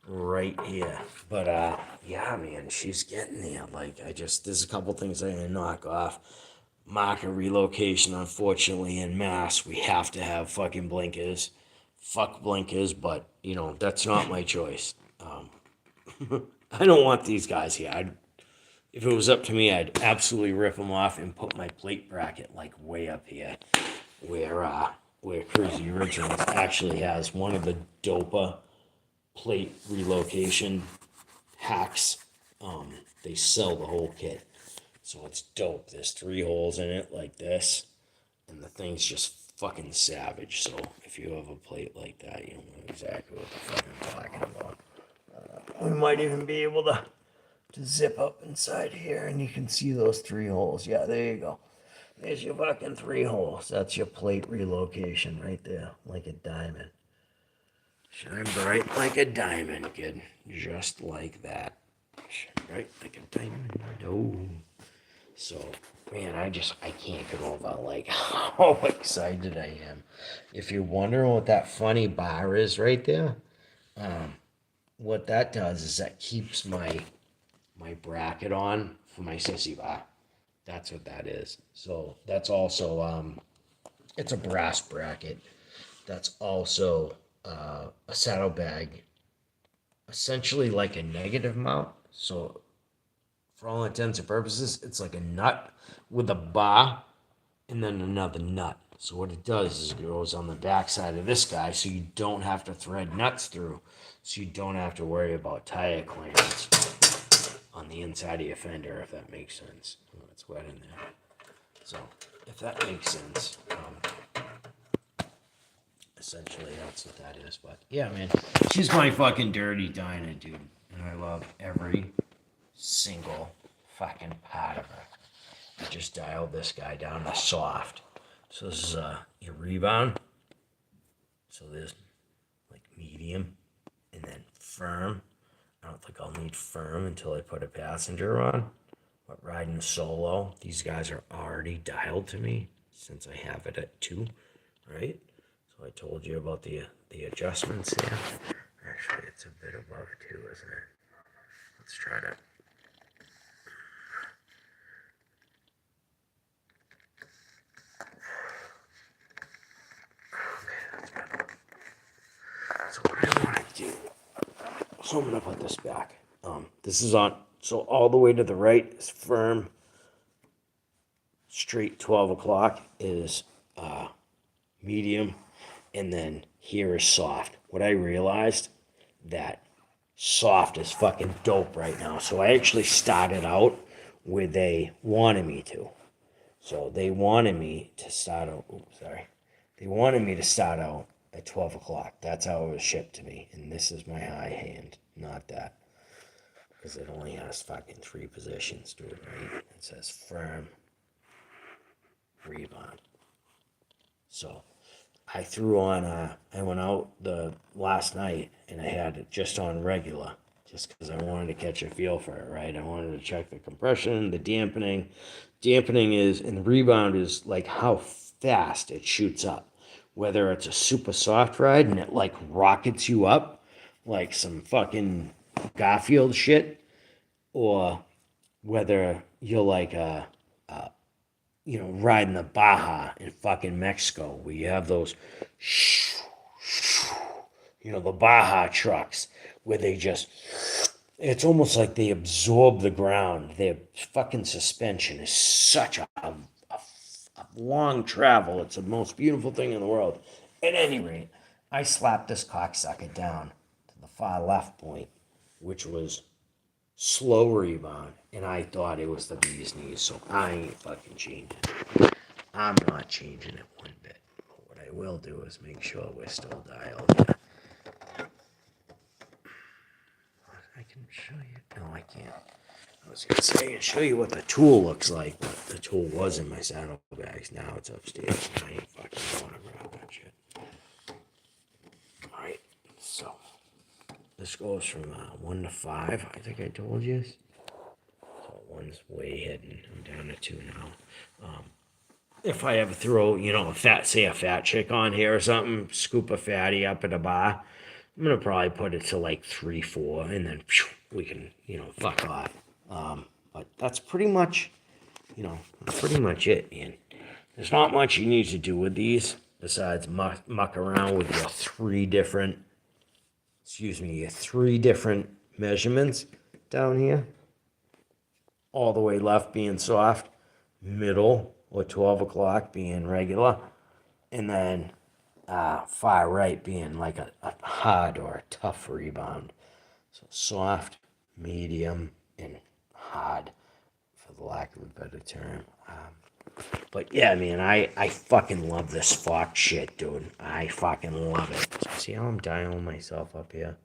right here. But, yeah, man, she's getting there. Like, there's a couple things I'm gonna knock off. Market relocation, unfortunately, in Mass, we have to have fucking blinkers. Fuck blinkers, but, that's not my choice. I don't want these guys here. If it was up to me, I'd absolutely rip them off and put my plate bracket, like, way up here, where Cruisy Originals actually has one of the dopa plate relocation hacks. They sell the whole kit. So it's dope. There's 3 holes in it like this, and the thing's just fucking savage. So if you have a plate like that, you know exactly what the fuck I'm talking about. We might even be able to zip up inside here, and you can see those 3 holes. Yeah, there you go. There's your fucking 3 holes. That's your plate relocation right there, like a diamond. Shine bright like a diamond, kid. Just like that. Shine bright like a diamond. Oh. So, man, I can't get over, like, how excited I am. If you're wondering what that funny bar is right there, what that does is that keeps my bracket on for my sissy bar. That's what that is. So that's also it's a brass bracket. That's also a saddlebag, essentially like a negative mount. So for all intents and purposes, it's like a nut with a bar and then another nut. So what it does is it goes on the back side of this guy, so you don't have to thread nuts through, so you don't have to worry about tire clearance on the inside of your fender, if that makes sense. Oh, it's wet in there. So if that makes sense, essentially that's what that is. But yeah, man, she's my fucking dirty dyna, dude, and I love every single fucking part of her. I just dialed this guy down to soft. So this is your rebound. So there's like medium and then firm. I don't think I'll need firm until I put a passenger on. But riding solo, these guys are already dialed to me since I have it at 2, right? So I told you about the adjustments there. Actually, it's a bit above 2, isn't it? Let's try to. So what I want to do, so I'm going to put this back. This is on, so all the way to the right is firm. Straight 12 o'clock is medium. And then here is soft. What I realized, that soft is fucking dope right now. So I actually started out where they wanted me to. So they wanted me to start out, They wanted me to start out at 12 o'clock. That's how it was shipped to me. And this is my high hand, not that. Because it only has fucking 3 positions, dude, right? It says firm, rebound. So I threw on, I went out the last night and I had it just on regular, just because I wanted to catch a feel for it, right? I wanted to check the compression, the dampening. Dampening is, and the rebound is like how fast it shoots up. Whether it's a super soft ride and it like rockets you up like some fucking Garfield shit, or whether you're like riding the Baja in fucking Mexico, where you have those, the Baja trucks, where they just, it's almost like they absorb the ground. Their fucking suspension is such a long travel. It's the most beautiful thing in the world. At any rate, I slapped this cocksucker down to the far left point, which was slow rebound, and I thought it was the bee's knees, so I ain't fucking changing it. I'm not changing it one bit. But what I will do is make sure we're still dialed. I can show you. No, I can't. I was gonna say, I can show you what the tool looks like, but the tool was in my saddlebags. Now it's upstairs. I ain't fucking going to grab that shit. Alright, so this goes from 1 to 5. I think I told you. So 1's way hidden. I'm down to 2 now. If I ever throw, a fat chick on here or something, scoop a fatty up at a bar, I'm gonna probably put it to like 3, 4, and then we can, fuck off. But that's pretty much it, man. There's not much you need to do with these besides muck around with your 3 different measurements down here. All the way left being soft, middle or 12 o'clock being regular, and then far right being like a hard or a tough rebound. So soft, medium, and hard, for the lack of a better term. But yeah, man, I fucking love this Fox shit, dude. I fucking love it. See how I'm dialing myself up here?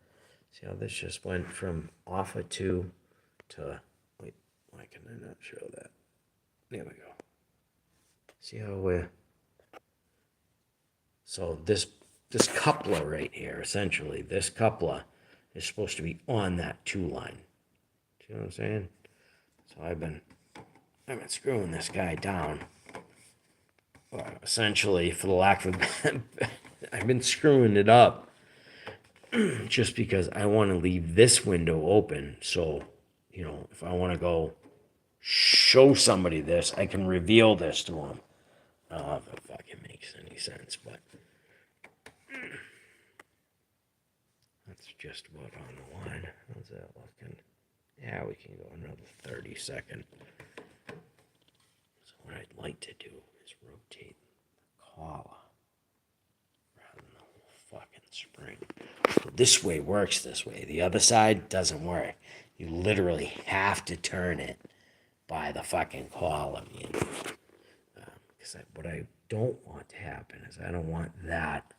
See how this just went from off of 2 to, wait, why can I not show that? There we go. See how we're, so this coupler right here, essentially, this coupler is supposed to be on that 2 line. Do you know what I'm saying? So I've been screwing this guy down. Essentially, for the lack of I've been screwing it up just because I want to leave this window open. So, if I want to go show somebody this. I can reveal this to them. I don't know if it fucking makes any sense, but that's just about on the line. How's that looking? Yeah, we can go another 30 seconds. So what I'd like to do is rotate the collar rather than the whole fucking spring. So this way works this way. The other side doesn't work. You literally have to turn it by the fucking collar. Because what I don't want to happen is I don't want that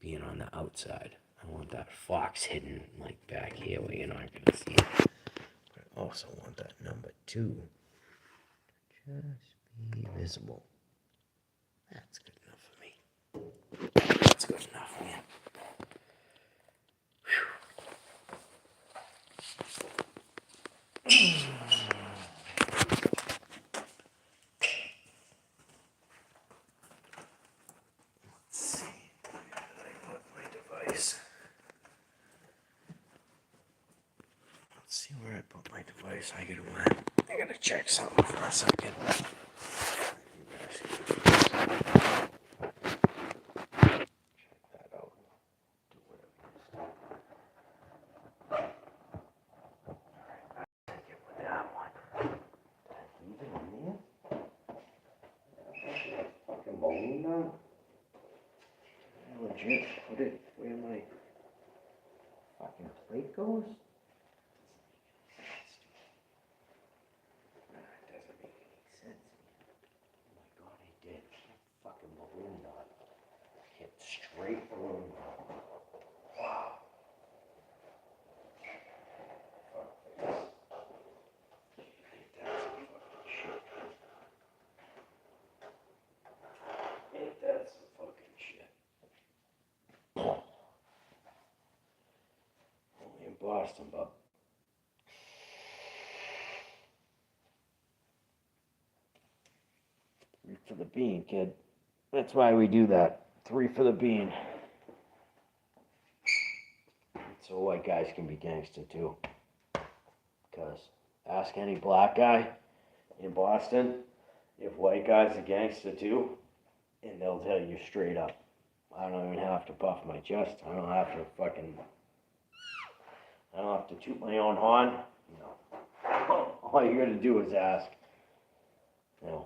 being on the outside. I want that fox hidden like back here where you're not going to see it. But I also want that number 2 to just be visible. That's good enough for me. That's good enough, man. Where I put my device, I gotta check something for a second. Check that out. Do whatever. Alright, take it with that one. Did I leave it in there? Fucking balloon down? I legit put it where my fucking plate goes? Straight balloon. Wow. Ain't that some fucking shit? Only in Boston, but 3 for the bean, kid. That's why we do that. 3 for the bean. So white guys can be gangster too. Because ask any black guy in Boston if white guys are gangster too, and they'll tell you straight up. I don't even have to puff my chest. I don't have to toot my own horn. No. All you gotta do is ask.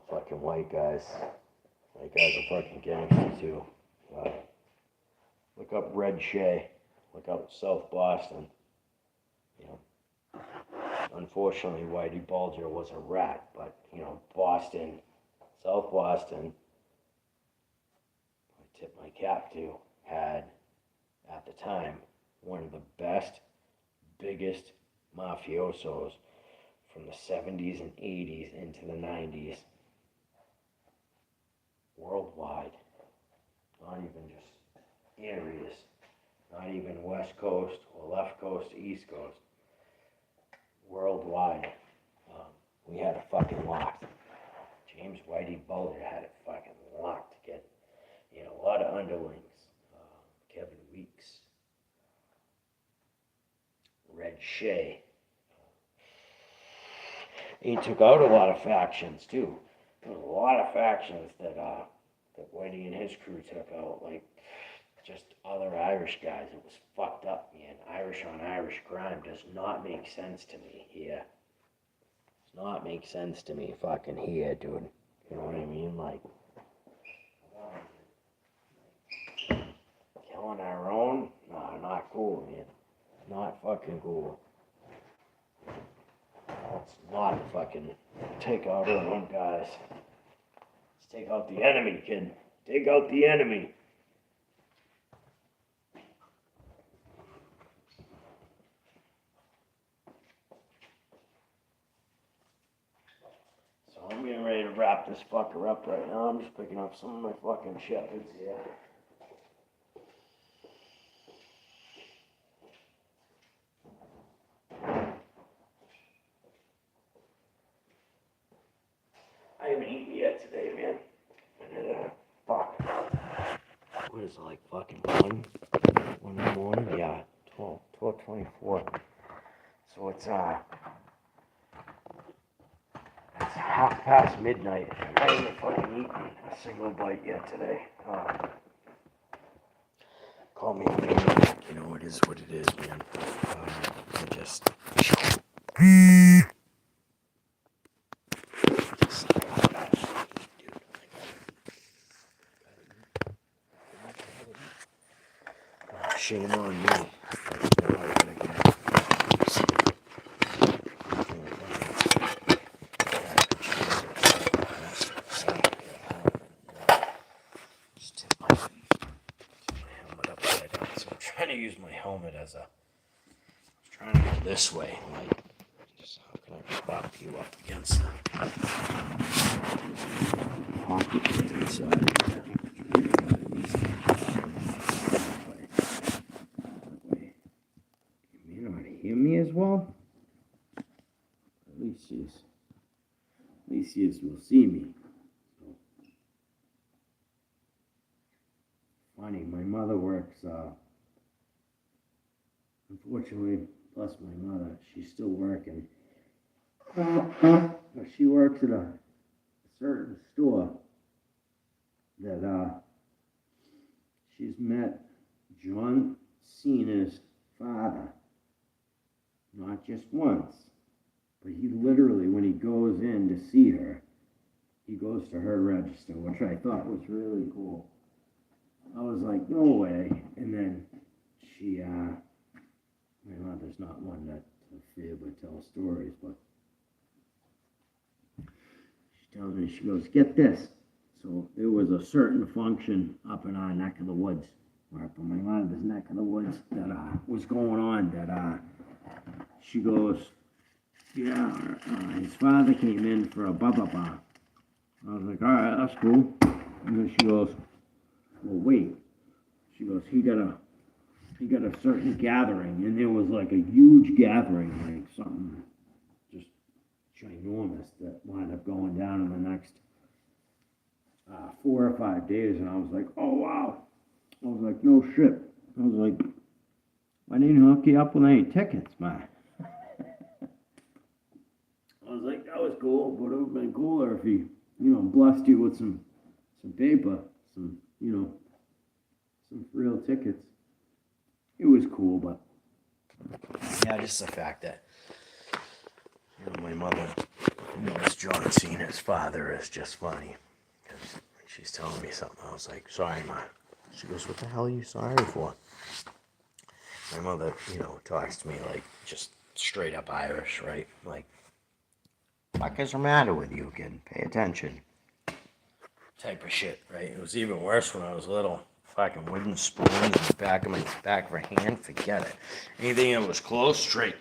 Fucking white guys. White guys are fucking gangster too. Look up Red Shay. Look up South Boston. Unfortunately, Whitey Bulger was a rat, but Boston, South Boston, I tip my cap to, had at the time one of the best, biggest mafiosos from the 70s and 80s into the 90s worldwide. Not even just areas, not even West Coast or left coast to East Coast. Worldwide, we had it fucking locked. James Whitey Bulger had it fucking locked to get, a lot of underlings. Kevin Weeks, Red Shay. He took out a lot of factions too. There was a lot of factions that Whitey and his crew took out, like just other Irish guys. It was fucked up, man. Irish on Irish crime does not make sense to me here. Does not make sense to me fucking here, dude. You know what I mean? Like, killing our own? Nah, not cool, man. Not fucking cool. Let's not fucking take out our own guys. Let's take out the enemy, kid. Take out the enemy. So I'm getting ready to wrap this fucker up right now. I'm just picking up some of my fucking shepherds here. I haven't eaten yet today, man. Fuck. What is it, like fucking 1 in the morning? Yeah, 12:24. So it's past midnight. I haven't fucking eaten a single bite yet today. Call me a maniac, you know, it is what it is, man. I just shame on me. Trying to use my helmet as a. Trying to go this way, like, just how can I prop you up against the pocket inside? You not hear me as well? At least you will see me. So. Funny, my mother works. Unfortunately, bless my mother, she's still working. She works at a certain store that she's met John Cena's father. Not just once, but he literally, when he goes in to see her, he goes to her register, which I thought was really cool. I was like, no way. And then she, my mother's not one that fib or tell stories, but she tells me, she goes, get this. So there was a certain function up in our neck of the woods, or up in my mother's neck of the woods, that was going on, that she goes, yeah, his father came in for a baba bar. I was like, all right, that's cool. And then she goes, well, wait. She goes, he got a certain gathering, and there was like a huge gathering, like something just ginormous that wound up going down in the next 4 or 5 days. And I was like, oh wow. I was like, no shit. I was like, why didn't you hook you up with any tickets, man? I was like, that was cool, but it would have been cooler if he, blessed you with some paper, some real tickets. It was cool, but yeah, just the fact that my mother knows John Cena's father is just funny. Because she's telling me something, I was like, sorry, Ma. She goes, what the hell are you sorry for? My mother, talks to me like just straight up Irish, right? Like, what is the matter with you, kid? Pay attention. Type of shit, right? It was even worse when I was little. Fucking wooden spoons in the back of her hand, forget it. Anything that was close, straight.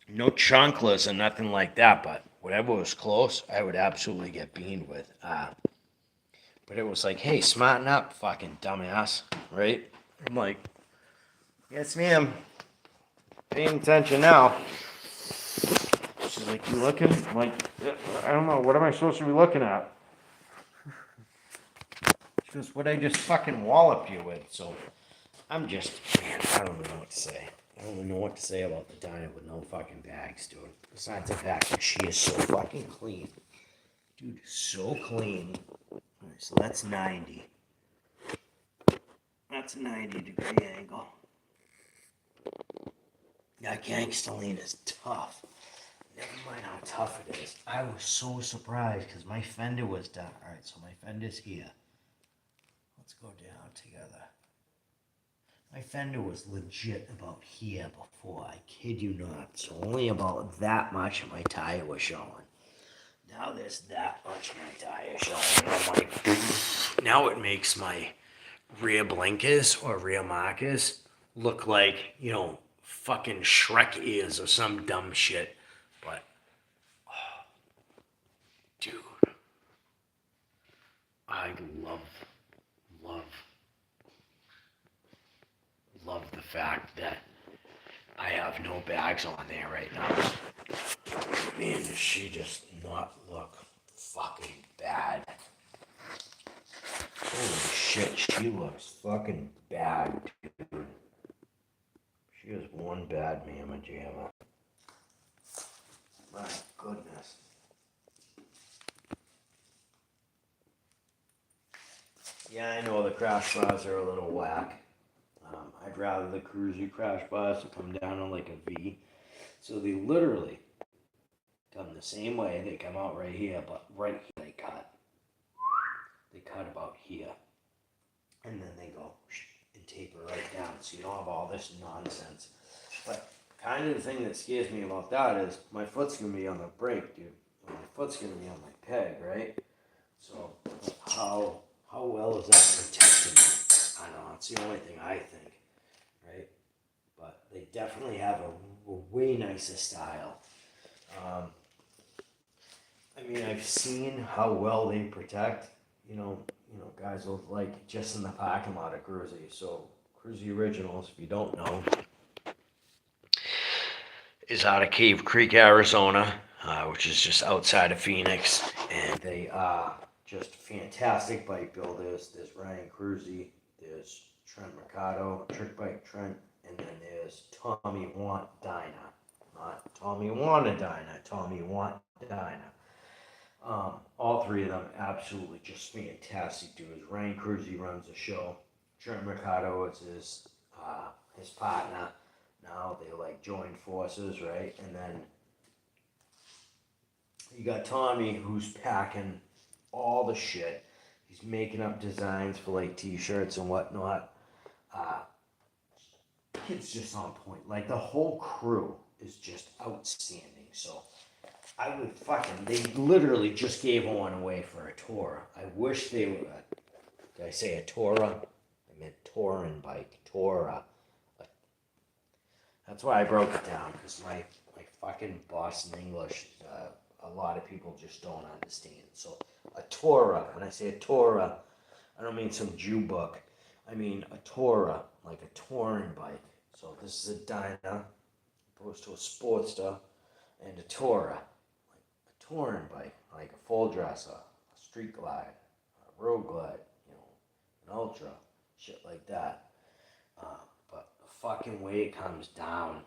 No chunkless and nothing like that, but whatever was close, I would absolutely get beamed with. But it was like, hey, smarten up, fucking dumbass, right? I'm like, yes, ma'am. Paying attention now. She's like, you looking? I'm like, I don't know, what am I supposed to be looking at? She goes, what I just fucking walloped you with. So I'm just, man, I don't know what to say. I don't even know what to say about the dyna with no fucking bags, dude. Besides the fact that she is so fucking clean. Dude, so clean. Alright, so that's 90. That's a 90-degree angle. That gangsta lean is tough. Never mind how tough it is. I was so surprised because my fender was down. Alright, so my fender's here. Let's go down together. My fender was legit about here before. I kid you not. So only about that much of my tire was showing. Now there's that much of my tire showing. And I'm like, now it makes my rear blinkers or rear markers look like, fucking Shrek ears or some dumb shit. But, dude, I love the fact that I have no bags on there right now. Man, does she just not look fucking bad. Holy shit, she looks fucking bad, dude. She is one bad mamma jamma. My goodness. Yeah, I know the crash bars are a little whack. I'd rather the cruisy crash bars to come down on like a V. So they literally come the same way. They come out right here, but right here they cut. They cut about here. And then they go and taper right down. So you don't have all this nonsense. But kind of the thing that scares me about that is my foot's going to be on the brake, dude. My foot's going to be on my peg, right? So how well is that protecting me? I don't know. It's the only thing I think, right? But they definitely have a way nicer style. I mean, I've seen how well they protect. You know, guys will like just in the parking lot of Cruzy. So Cruzy Originals, if you don't know, is out of Cave Creek, Arizona, which is just outside of Phoenix, and they are just fantastic bike builders. There's Ryan Cruzy, there's Trent Mercado, Trick Bike Trent, and then there's Tommy Want Dyna. Not Tommy Wanna Dyna, Tommy Want Dyna. All three of them absolutely just fantastic dudes. Ryan Cruzy runs the show. Trent Mercado is his partner. Now they like joined forces, right? And then you got Tommy who's packing all the shit. He's making up designs for like t-shirts and whatnot. It's just on point. Like the whole crew is just outstanding. So I would they literally just gave one away for a Torah. I wish they would, did I say a Torah? I meant touring bike, Torah. That's why I broke it down, because my fucking Boston English, a lot of people just don't understand. So a Torah, when I say a Torah, I don't mean some Jew book. I mean a Torah, like a touring bike. So this is a dyna, opposed to a Sportster, and a Torah, like a touring bike, like a full dresser, a street glide, a road glide, an ultra, shit like that. But the fucking way it comes down,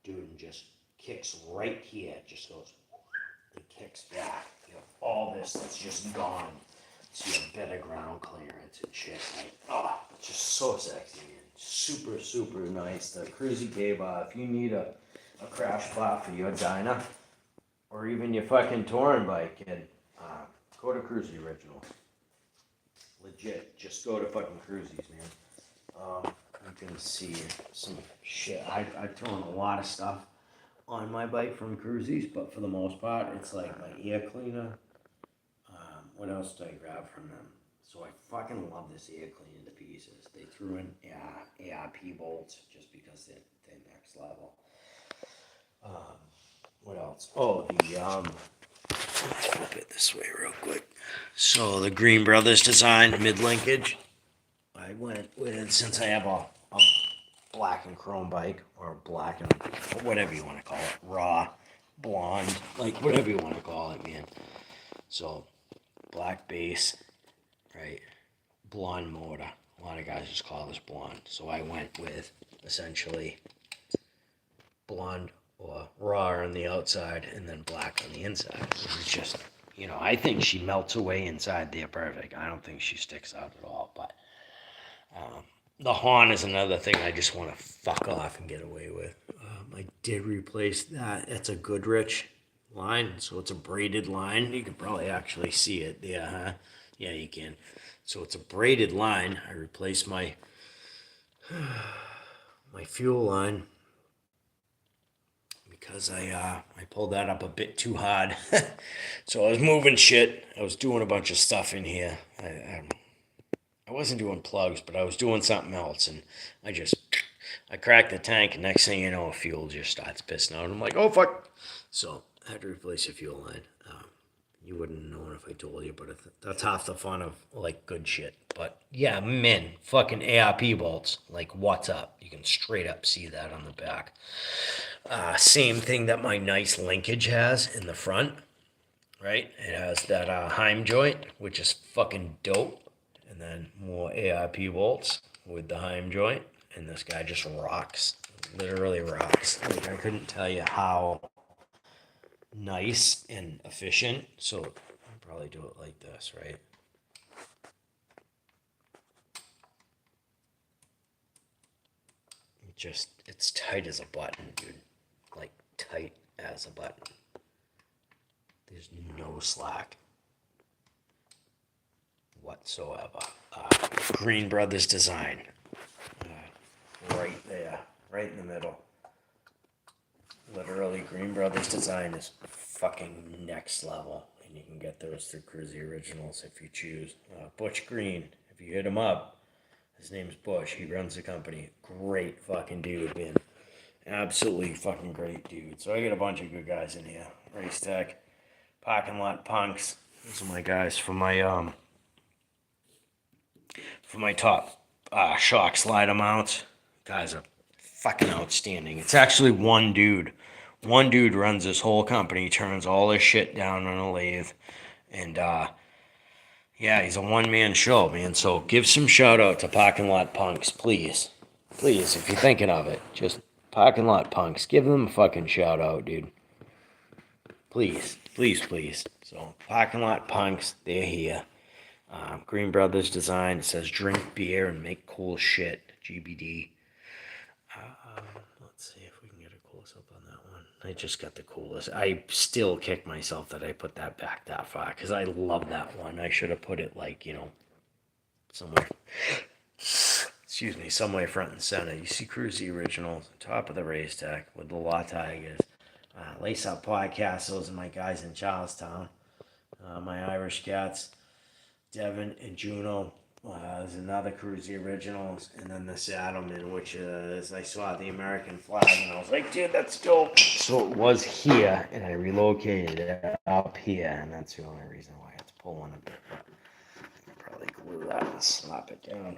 dude, and just kicks right here, just goes and kicks back. You have all this that's just gone. So you have better ground clearance and shit. Like, it's just so sexy, man. Super, super nice. The Cruzy Cave, if you need a crash bar for your dyna, or even your fucking touring bike, kid, go to Cruzy Originals. Legit, just go to fucking Cruzy's, man. You can see some shit. I've thrown a lot of stuff on my bike from Cruzy's, but for the most part, it's like my air cleaner. What else did I grab from them? So I fucking love this air cleaner to pieces. They threw in ARP bolts just because they're next level. What else? Oh, flip it this way real quick. So the Green Brothers design mid-linkage. I went with, since I have a black and chrome bike, or black and whatever you want to call it, raw, blonde, like whatever you want to call it, man. So black base, right? Blonde motor. A lot of guys just call this blonde. So I went with essentially blonde or raw on the outside and then black on the inside. It's just, I think she melts away inside there perfect. I don't think she sticks out at all, but the horn is another thing I just want to fuck off and get away with. I did replace that. It's a Goodrich line, so it's a braided line. You can probably actually see it. Yeah, huh? Yeah, you can. So it's a braided line. I replaced my fuel line because I pulled that up a bit too hard. So I was moving shit. I was doing a bunch of stuff in here. I wasn't doing plugs, but I was doing something else, and I cracked the tank, and next thing you know, fuel just starts pissing out. I'm like, oh, fuck. So I had to replace the fuel line. You wouldn't know if I told you, but that's half the fun of, like, good shit. But, yeah, men, fucking ARP bolts, like, what's up? You can straight up see that on the back. Same thing that my nice linkage has in the front, right? It has that Heim joint, which is fucking dope. And then more ARP bolts with the Heim joint. And this guy just rocks. Literally rocks. Like, I couldn't tell you how nice and efficient. So I'll probably do it like this, right? Just, it's tight as a button, dude. Like, tight as a button. There's no slack whatsoever. Green Brothers Design. Right there. Right in the middle. Literally, Green Brothers Design is fucking next level. And you can get those through Cruzy Originals if you choose. Butch Green, if you hit him up, his name's Bush. He runs the company. Great fucking dude, man. Absolutely fucking great dude. So I got a bunch of good guys in here. Race Tech, Parking Lot Punks. Those are my guys for my top shock slider mounts. Guys are fucking outstanding. It's actually one dude. One dude runs this whole company, turns all this shit down on a lathe, and yeah, he's a one-man show, man. So give some shout out to Parking Lot Punks, please. Please, if you're thinking of it, just Parking Lot Punks. Give them a fucking shout out, dude. Please, please, please. So Parking Lot Punks, they're here. Green Brothers Design. It says drink beer and make cool shit. GBD. Let's see if we can get a close up on that one. I just got the coolest. I still kick myself that I put that back that far because I love that one. I should have put it like, somewhere. Excuse me, somewhere front and center. You see Cruzy Originals, top of the race tech with the Law Tigers. Lace Up Podcast, those are my guys in Charlestown. My Irish Cats, Devin and Juno. There's another Cruzy Originals, and then the Saddleman, which is, I saw the American flag, and I was like, dude, that's dope. So it was here, and I relocated it up here, and that's the only reason why it's pulling a bit. Probably glue that and slap it down.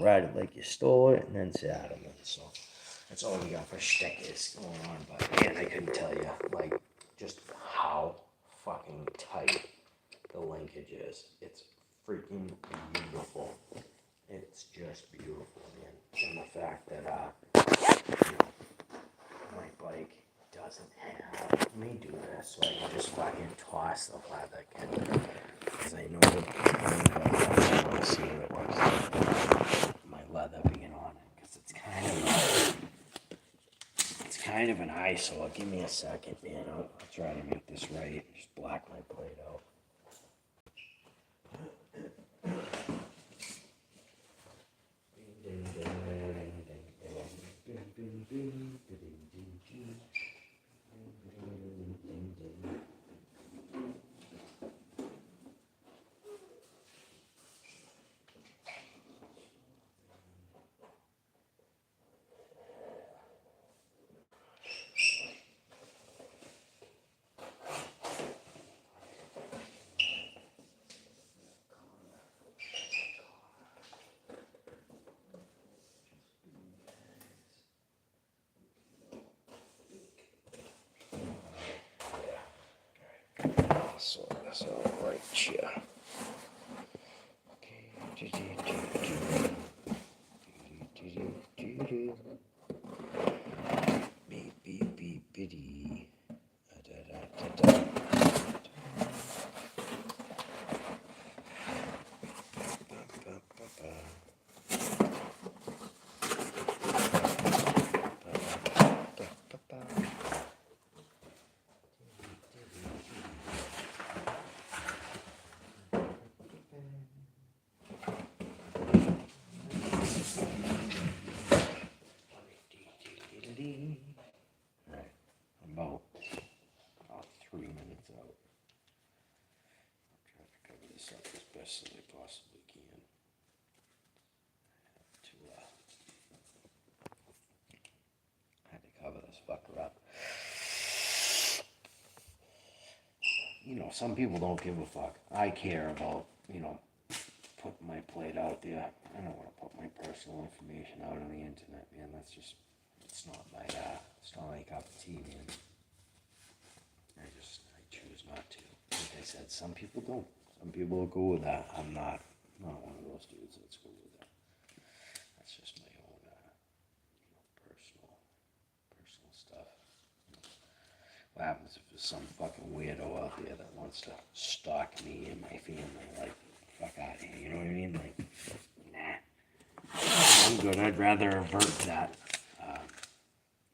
Ride it like you stole it, and then Saddleman. So that's all we got for stickers going on. But man, I couldn't tell you, like, just how fucking tight the linkage is. It's freaking beautiful. It's just beautiful, man. And the fact that my bike doesn't have. Let me do this so I can just fucking toss the leather again. Because I know I want to see what it looks like. My leather being on it. Because it's kind of an eyesore. Give me a second, man. I'll try to make this right. Just black my plate out. Sort this out right here. Right, about 3 minutes out. I'll try to cover this up as best as I possibly can. I had to cover this fucker up. Some people don't give a fuck. I care about, putting my plate out there. I don't want to put my personal information out on the internet, man. It's not my cup of tea, man. I choose not to. Like I said, some people don't. Some people will go with that. I'm not one of those dudes that's go with that. That's just my own, personal stuff. What happens if there's some fucking weirdo out there that wants to stalk me and my family? Like, fuck out of here, you know what I mean? Like, nah. I'm good. I'd rather avert that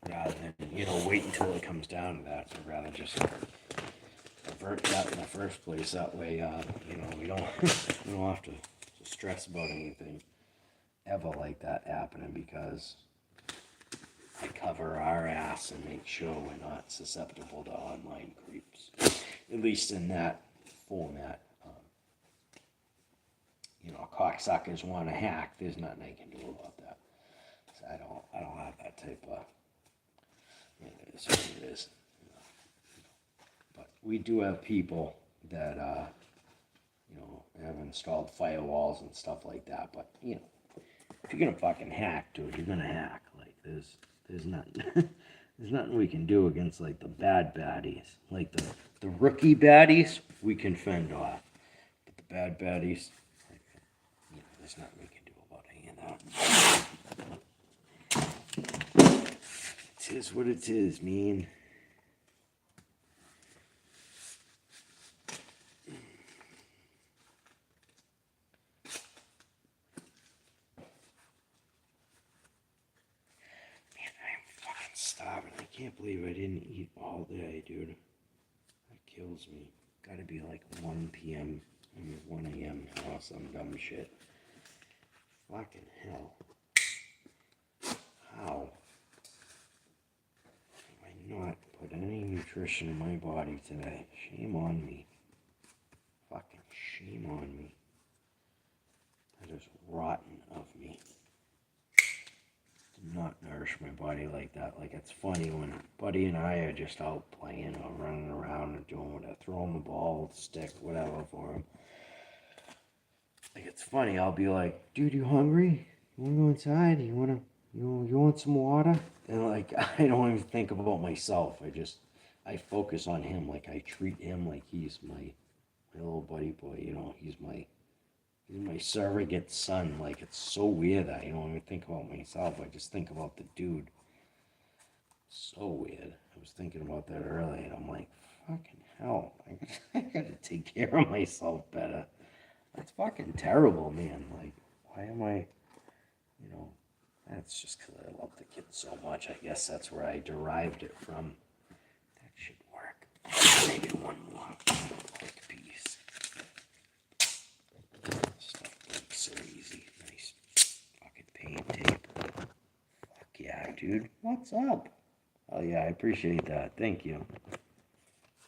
rather than, you know, wait until it comes down to that. I'd rather just avert that in the first place. That way, you know, we don't have to stress about anything ever like that happening, because I cover our ass and make sure we're not susceptible to online creeps, at least in that format. You know, cocksuckers want to hack. There's nothing I can do about that. So I don't have that type of. It is what it is. But we do have people that, you know, have installed firewalls and stuff like that. But, you know, if you're gonna fucking hack, dude, you're gonna hack. Like, there's nothing, there's nothing we can do against, like, the bad baddies. Like, the rookie baddies, we can fend off. But the bad baddies, like, you know, there's nothing we can do about any of that. It is what it is, man. Starving. I can't believe I didn't eat all day, dude. That kills me. Gotta be like 1 p.m. I mean 1 a.m. or some dumb shit. Fucking hell. How have I not put any nutrition in my body today? Shame on me. Fucking shame on me. That is rotten of me. Not nourish my body like that. Like, it's funny when Buddy and I are just out playing or running around and doing whatever, throwing the ball, stick, whatever for him. Like, it's funny. I'll be like, dude, you hungry? You wanna go inside? You want some water? And like, I don't even think about myself. I focus on him. Like, I treat him like he's my little buddy boy. You know, he's my surrogate son. Like, it's so weird that I don't even think about myself. I just think about the dude. So weird. I was thinking about that earlier, and I'm like, fucking hell. I gotta take care of myself better. That's fucking terrible, man. Like, why am I, you know, that's just because I love the kid so much. I guess that's where I derived it from. That should work. Maybe one more quick piece. Stuff breaks so easy. Nice fucking paint tape. Fuck yeah, dude. What's up? Oh yeah, I appreciate that. Thank you.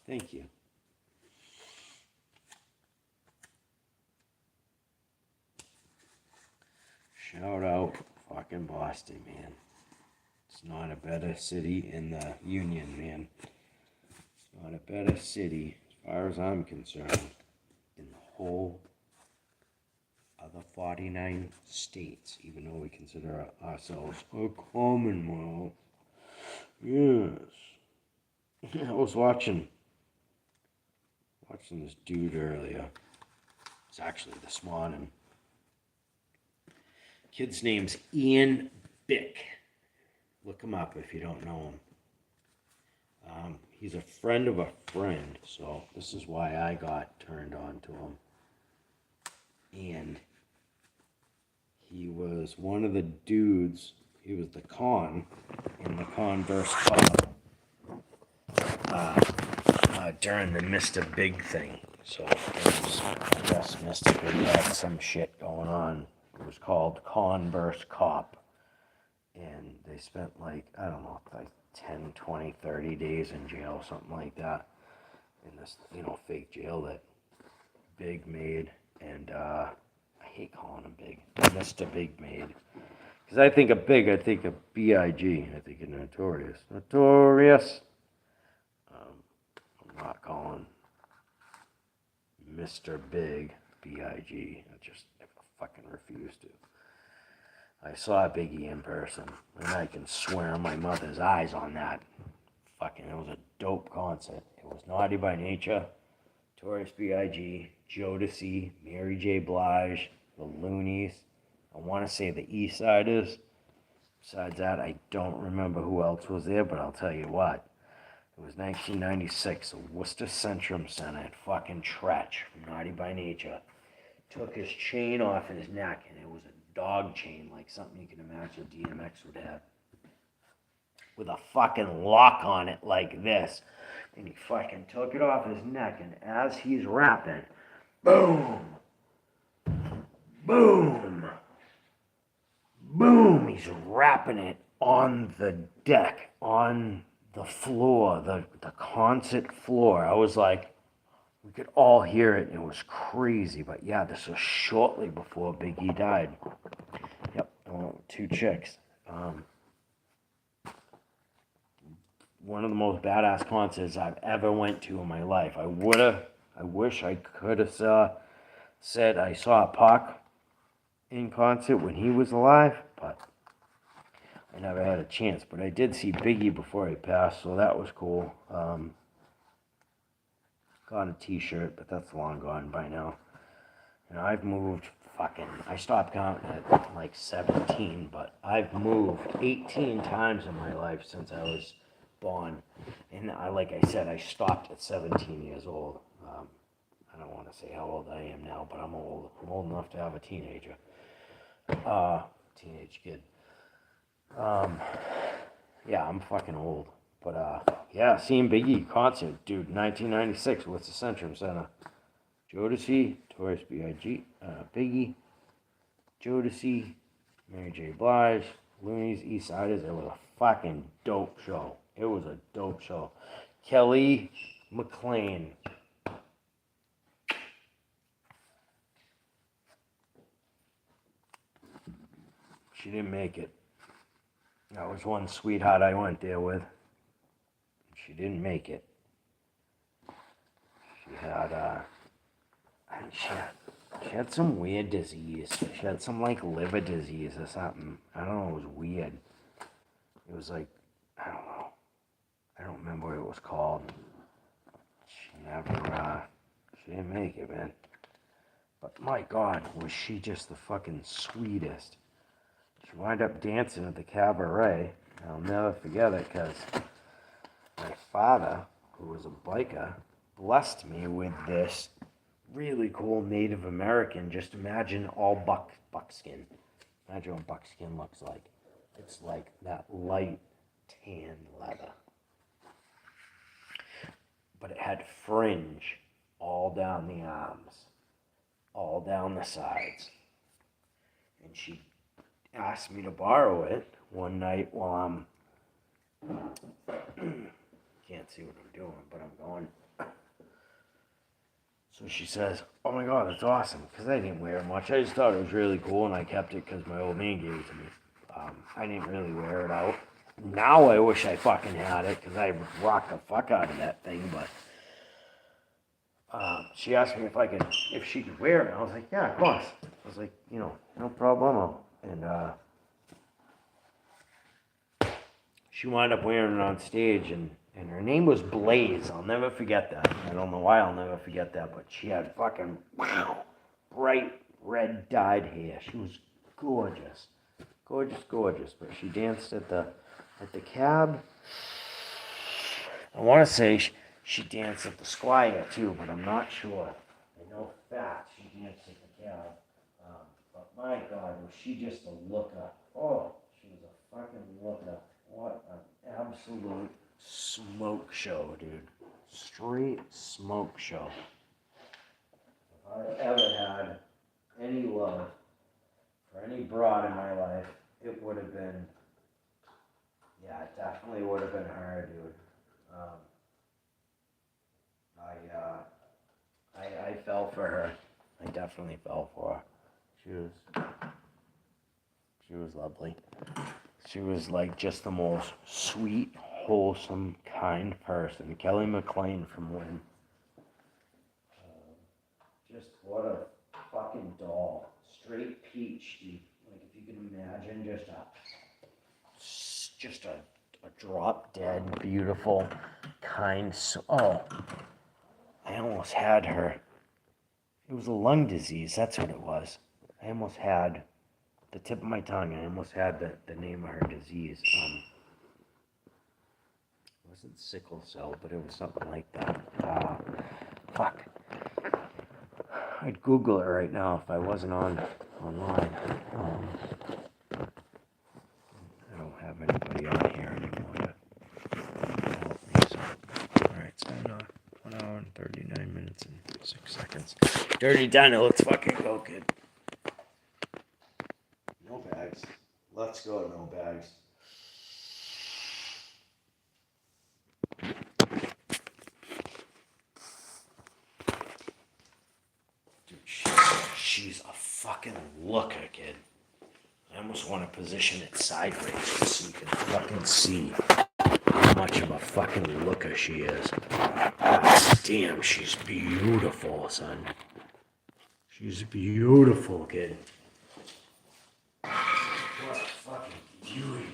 Thank you. Shout out fucking Boston, man. It's not a better city in the Union, man. It's not a better city, as far as I'm concerned, in the whole other 49 states, even though we consider ourselves a commonwealth. Yes. I was watching this dude earlier. It's actually this morning. Kid's name's Ian Bick. Look him up if you don't know him. He's a friend of a friend, so this is why I got turned on to him. And he was one of the dudes. He was the con in the Converse Cup during the Mr. Big thing. So it was, I guess Mr. Big had some shit going on. It was called Converse Cop. And they spent like, I don't know, like 10, 20, 30 days in jail, something like that. In this, you know, fake jail that Big made. And I hate calling him Big. Mr. Big made. Because I think of Big, I think of B.I.G. I think of Notorious. Notorious! I'm not calling Mr. Big B.I.G. I fucking refuse to. I saw Biggie in person, and I can swear on my mother's eyes on that. Fucking, it was a dope concert. It was Naughty by Nature, Notorious B.I.G., Jodeci, Mary J. Blige, the Loonies. I want to say the East Siders. Besides that, I don't remember who else was there, but I'll tell you what. It was 1996, the Worcester Centrum Center at fucking Tretch from Naughty by Nature. Took his chain off his neck, and it was a dog chain, like something you can imagine DMX would have. With a fucking lock on it like this. And he fucking took it off his neck, and as he's rapping, boom, boom, boom, he's rapping it on the deck, on the floor, the concert floor. I was like, we could all hear it, and it was crazy. But yeah, this was shortly before Big E died. Yep, I went with 2 chicks. One of the most badass concerts I've ever went to in my life. I wish I could have said I saw Pac in concert when he was alive, but I never had a chance. But I did see Biggie before he passed, so that was cool. Got a t-shirt, but that's long gone by now. You know, I've moved I stopped counting at like 17, but I've moved 18 times in my life since I was born. And like I said, I stopped at 17 years old. I don't want to say how old I am now, but I'm old. I'm old enough to have a teenager. Teenage kid. Yeah, I'm fucking old. But yeah, seeing Biggie concert, dude, 1996, what's the Centrum Center? Jodeci, Notorious B.I.G., Biggie, Jodeci, Mary J. Blige, Loonies, East Siders. It was a fucking dope show. It was a dope show. Kelly McLean. She didn't make it. That was one sweetheart I went there with. She didn't make it. She had some weird disease. She had some like liver disease or something. I don't know, it was weird. It was like, I don't know. I don't remember what it was called. She didn't make it, man. But my God, was she just the fucking sweetest. She wound up dancing at the cabaret. I'll never forget it because my father, who was a biker, blessed me with this really cool Native American. Just imagine all buckskin. Imagine what buckskin looks like. It's like that light tan leather. But it had fringe all down the arms, all down the sides. And she asked me to borrow it one night while can't see what I'm doing, but I'm going. So she says, oh my God, that's awesome. Because I didn't wear it much. I just thought it was really cool, and I kept it because my old man gave it to me. I didn't really wear it out. Now I wish I fucking had it because I would rock the fuck out of that thing. But she asked me if she could wear it. And I was like, yeah, of course. I was like, no problemo. And she wound up wearing it on stage, and her name was Blaze. I'll never forget that. I don't know why I'll never forget that, but she had fucking bright red dyed hair. She was gorgeous. Gorgeous. But she danced at the cab. I want to say she danced at the Squire too, but I'm not sure. I know fact she danced at the cab. But my God, was she just a looker. Oh, she was a fucking looker. What an absolute smoke show, dude. Straight smoke show. If I ever had any love for any broad in my life, it would have been, it definitely would have been her, dude. I fell for her. I definitely fell for her. She was lovely. She was like just the most sweet, wholesome, kind person. Kelly McLean from Lynn. Just what a fucking doll. Straight peach, dude. Like if you can imagine just a drop dead, beautiful, kind I almost had her. It was a lung disease, that's what it was. I almost had the tip of my tongue, I almost had the name of her disease. wasn't sickle cell, but it was something like that. Fuck. I'd Google it right now if I wasn't online. I don't have anybody on here anymore to help me. So. Alright, it's been 1 hour and 39 minutes and 6 seconds. Dirty Dyna, let's fucking go, kid. No bags. Let's go, no bags. Dude, she's a fucking looker, kid. I almost want to position it sideways just so you can fucking see how much of a fucking looker she is. God damn, she's beautiful, son. She's beautiful, kid. What a fucking beauty.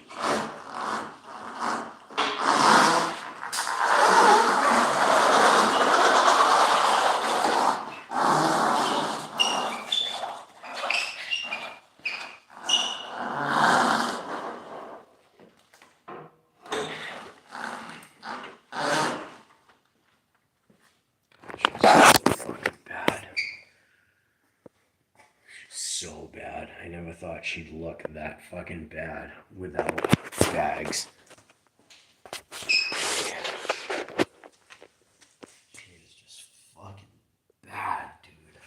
So bad. I never thought she'd look that fucking bad without bags. She is just fucking bad, dude. I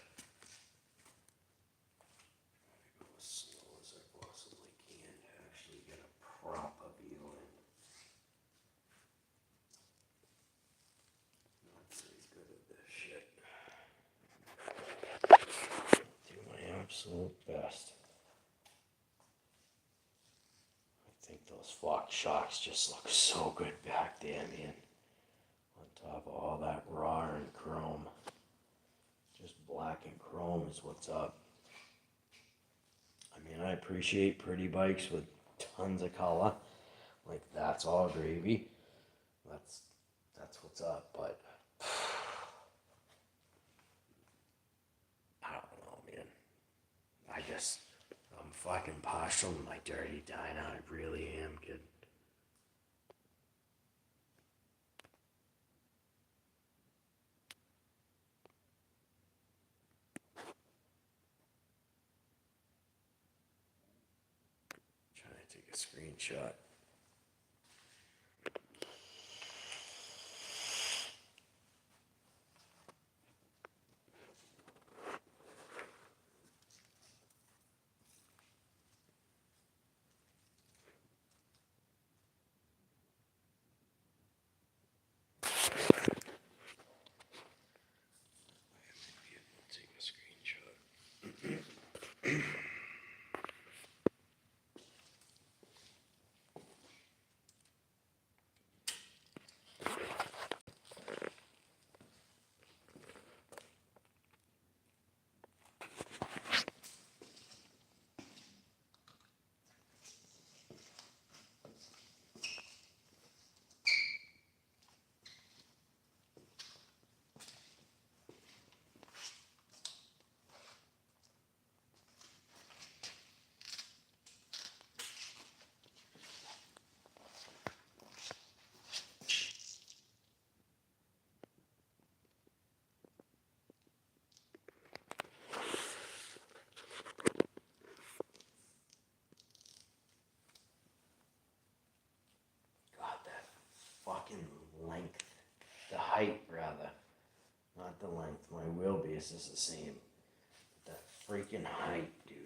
go as slow as I possibly can to actually get a proper view in. Not very good at this shit. Do my absolute best. I think those Fox shocks just look so good back there, man. On top of all that raw and chrome. Just black and chrome is what's up. I mean, I appreciate pretty bikes with tons of color. Like, that's all gravy. That's what's up, but I don't know, man. I'm fucking partial to my Dirty Dyna. I really am, kid. Trying to take a screenshot. Fucking length, the height rather, not the length. My wheelbase is the same. The freaking height, dude.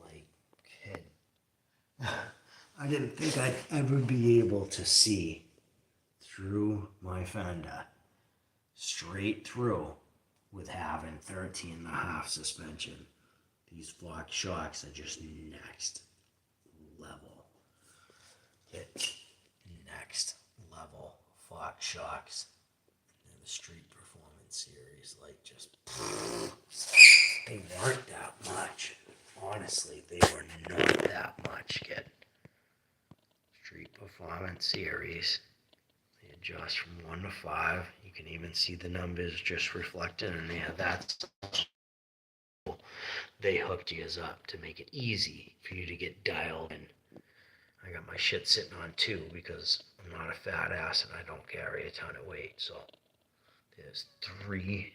Like, kid. I didn't think I'd ever be able to see through my fender, straight through, with having 13.5 suspension. These Fox shocks are just next level. Next level Fox shocks in the Street Performance series, like, just they weren't that much. Honestly, they were not that much, kid. Street Performance series, they adjust from 1 to 5. You can even see the numbers just reflected in there. That's they hooked yours up to make it easy for you to get dialed in. I got my shit sitting on 2 because I'm not a fat ass and I don't carry a ton of weight. So there's 3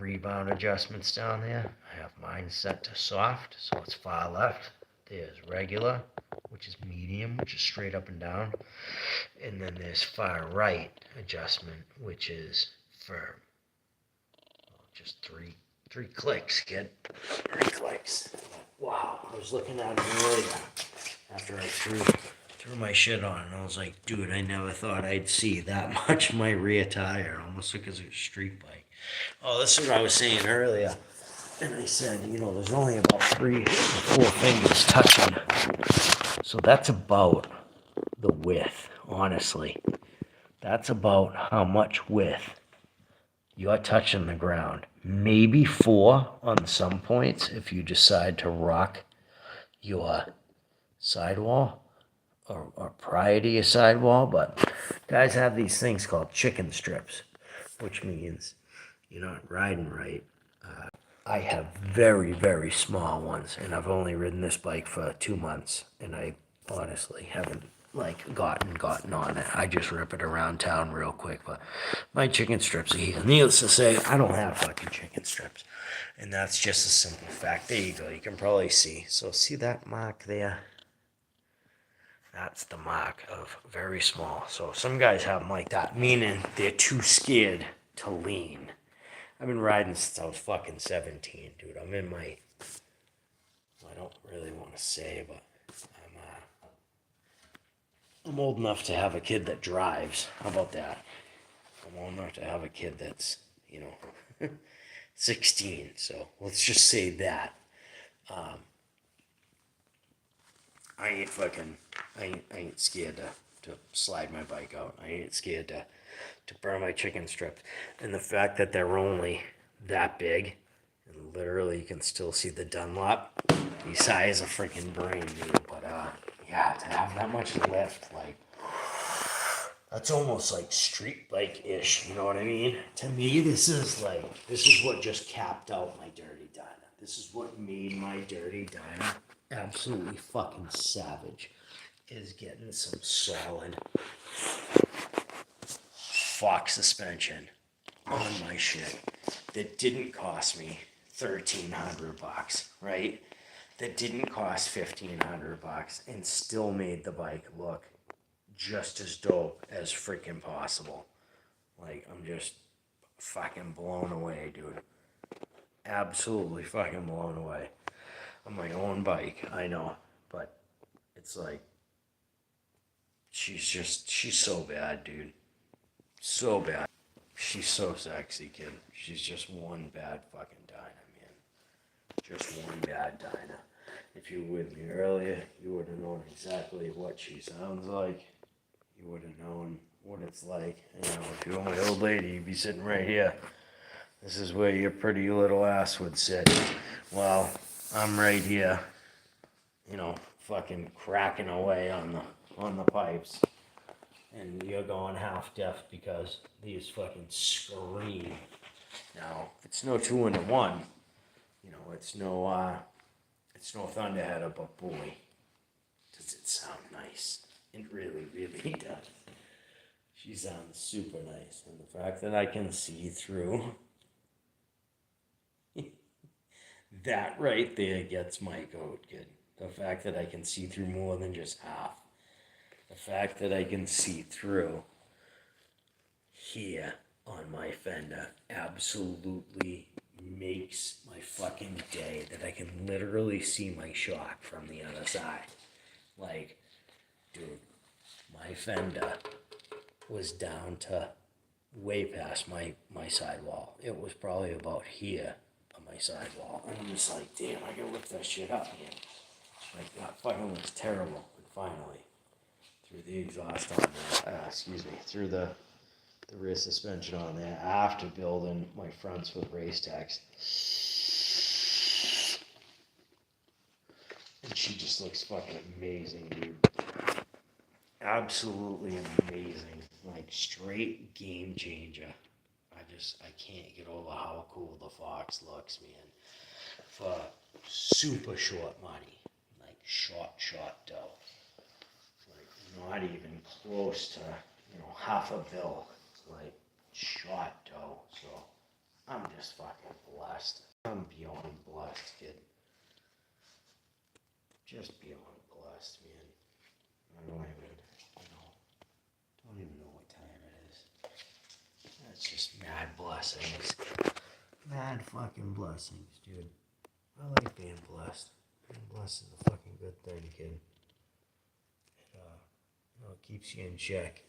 rebound adjustments down there. I have mine set to soft, so it's far left. There's regular, which is medium, which is straight up and down. And then there's far right adjustment, which is firm. Just three clicks, kid. 3 clicks. Wow, I was looking at it earlier after I threw my shit on, and I was like, dude, I never thought I'd see that much my rear tire, almost like it's a street bike. Oh, this is what I was saying earlier. And I said, there's only about 3 or 4 fingers touching. So that's about the width, honestly. That's about how much width you're touching the ground. Maybe 4 on some points if you decide to rock your sidewall or prior to your sidewall. But guys have these things called chicken strips, which means you're not riding right. I have very, very small ones, and I've only ridden this bike for 2 months, and I honestly haven't gotten on it. I just rip it around town real quick, but my chicken strips are here. Needless to say, I don't have fucking chicken strips, and that's just a simple fact. There you go. You can probably see. So see that mark there? That's the mark of very small. So some guys have them like that, meaning they're too scared to lean. I've been riding since I was fucking 17, dude. I don't really want to say, but I'm old enough to have a kid that drives. How about that? I'm old enough to have a kid that's, 16. So let's just say that. I ain't scared to slide my bike out. I ain't scared to burn my chicken strip. And the fact that they're only that big, and literally you can still see the Dunlop, the size of a freaking brain, dude. But yeah, to have that much lift, like, that's almost like street bike-ish, you know what I mean? To me, this is what just capped out my dirty dyna. This is what made my dirty dyna absolutely fucking savage, is getting some solid fox suspension on my shit that didn't cost me $1,300, right? That didn't cost $1,500 and still made the bike look just as dope as freaking possible. Like, I'm just fucking blown away, dude. Absolutely fucking blown away. On my own bike, I know, but it's like, she's so bad, dude. So bad. She's so sexy, kid. She's just one bad fucking dyna, man. Just one bad dyna. If you were with me earlier, you would have known exactly what she sounds like. You would have known what it's like. If you were my old lady, you'd be sitting right here. This is where your pretty little ass would sit. Well, I'm right here, fucking cracking away on the pipes. And you're going half deaf because these fucking scream. Now, it's no 2-in-1. It's no Thunderheader, but boy, does it sound nice. It really, really does. She sounds super nice. And the fact that I can see through, that right there gets my goat, kid. The fact that I can see through more than just half. The fact that I can see through here on my fender absolutely makes my fucking day, that I can literally see my shock from the other side. Like, dude, my fender was down to way past my sidewall. It was probably about here on my sidewall. And I'm just like, damn, I gotta lift that shit up, man. Like, that fucking looks terrible. And finally, through the exhaust on there, through the rear suspension on there, after building my fronts with race tax. And she just looks fucking amazing, dude. Absolutely amazing. Like, straight game changer. I can't get over how cool the Fox looks, man. For super short money. Like, short dough. not even close to, half a bill. It's like shot dough. So I'm just fucking blessed. I'm beyond blessed, kid. Just beyond blessed, man. I don't even know what time it is. That's just mad blessings. Mad fucking blessings, dude. I like being blessed. Being blessed is a fucking good thing, kid. It keeps you in check.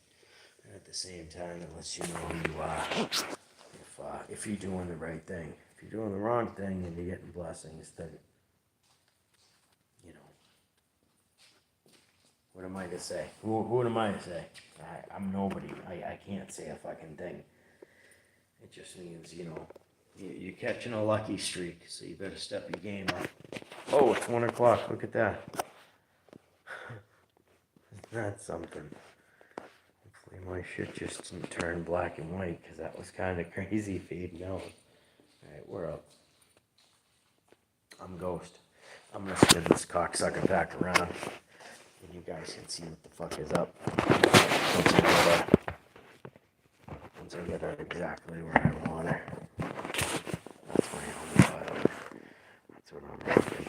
And at the same time, it lets you know who you are. If you're doing the right thing. If you're doing the wrong thing and you're getting blessings, then, what am I to say? Who am I to say? I'm nobody. I can't say a fucking thing. It just means, you're catching a lucky streak, so you better step your game up. Oh, it's 1 o'clock. Look at that. Isn't that something? Hopefully my shit just didn't turn black and white, because that was kind of crazy fading out. Alright, we're up. I'm Ghost. I'm gonna spin this cocksucker back around, and you guys can see what the fuck is up. Once I get her exactly where I want her. That's my only bottom. That's what I'm thinking.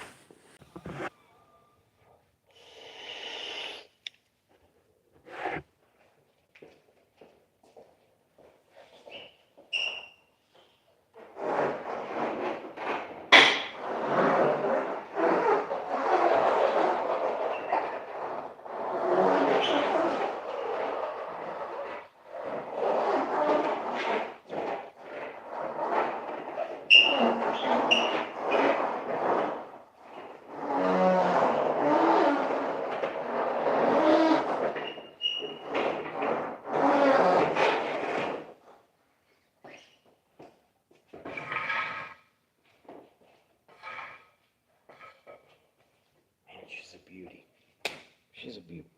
She's a beauty. She's a beauty.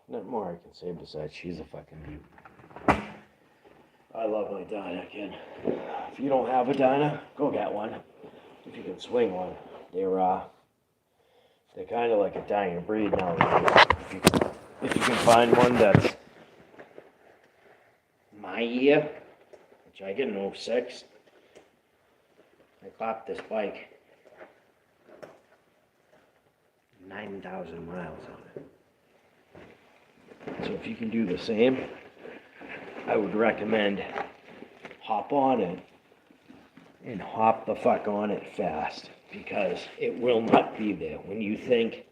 Not more I can say besides she's a fucking beauty. I love my dyna, kid. If you don't have a dyna, go get one. If you can swing one. They're kind of like a dying breed now. If you can find one that's my year, which I get in 06, I clapped this bike. 9,000 miles on it. So if you can do the same, I would recommend hop on it and hop the fuck on it fast, because it will not be there. When you think,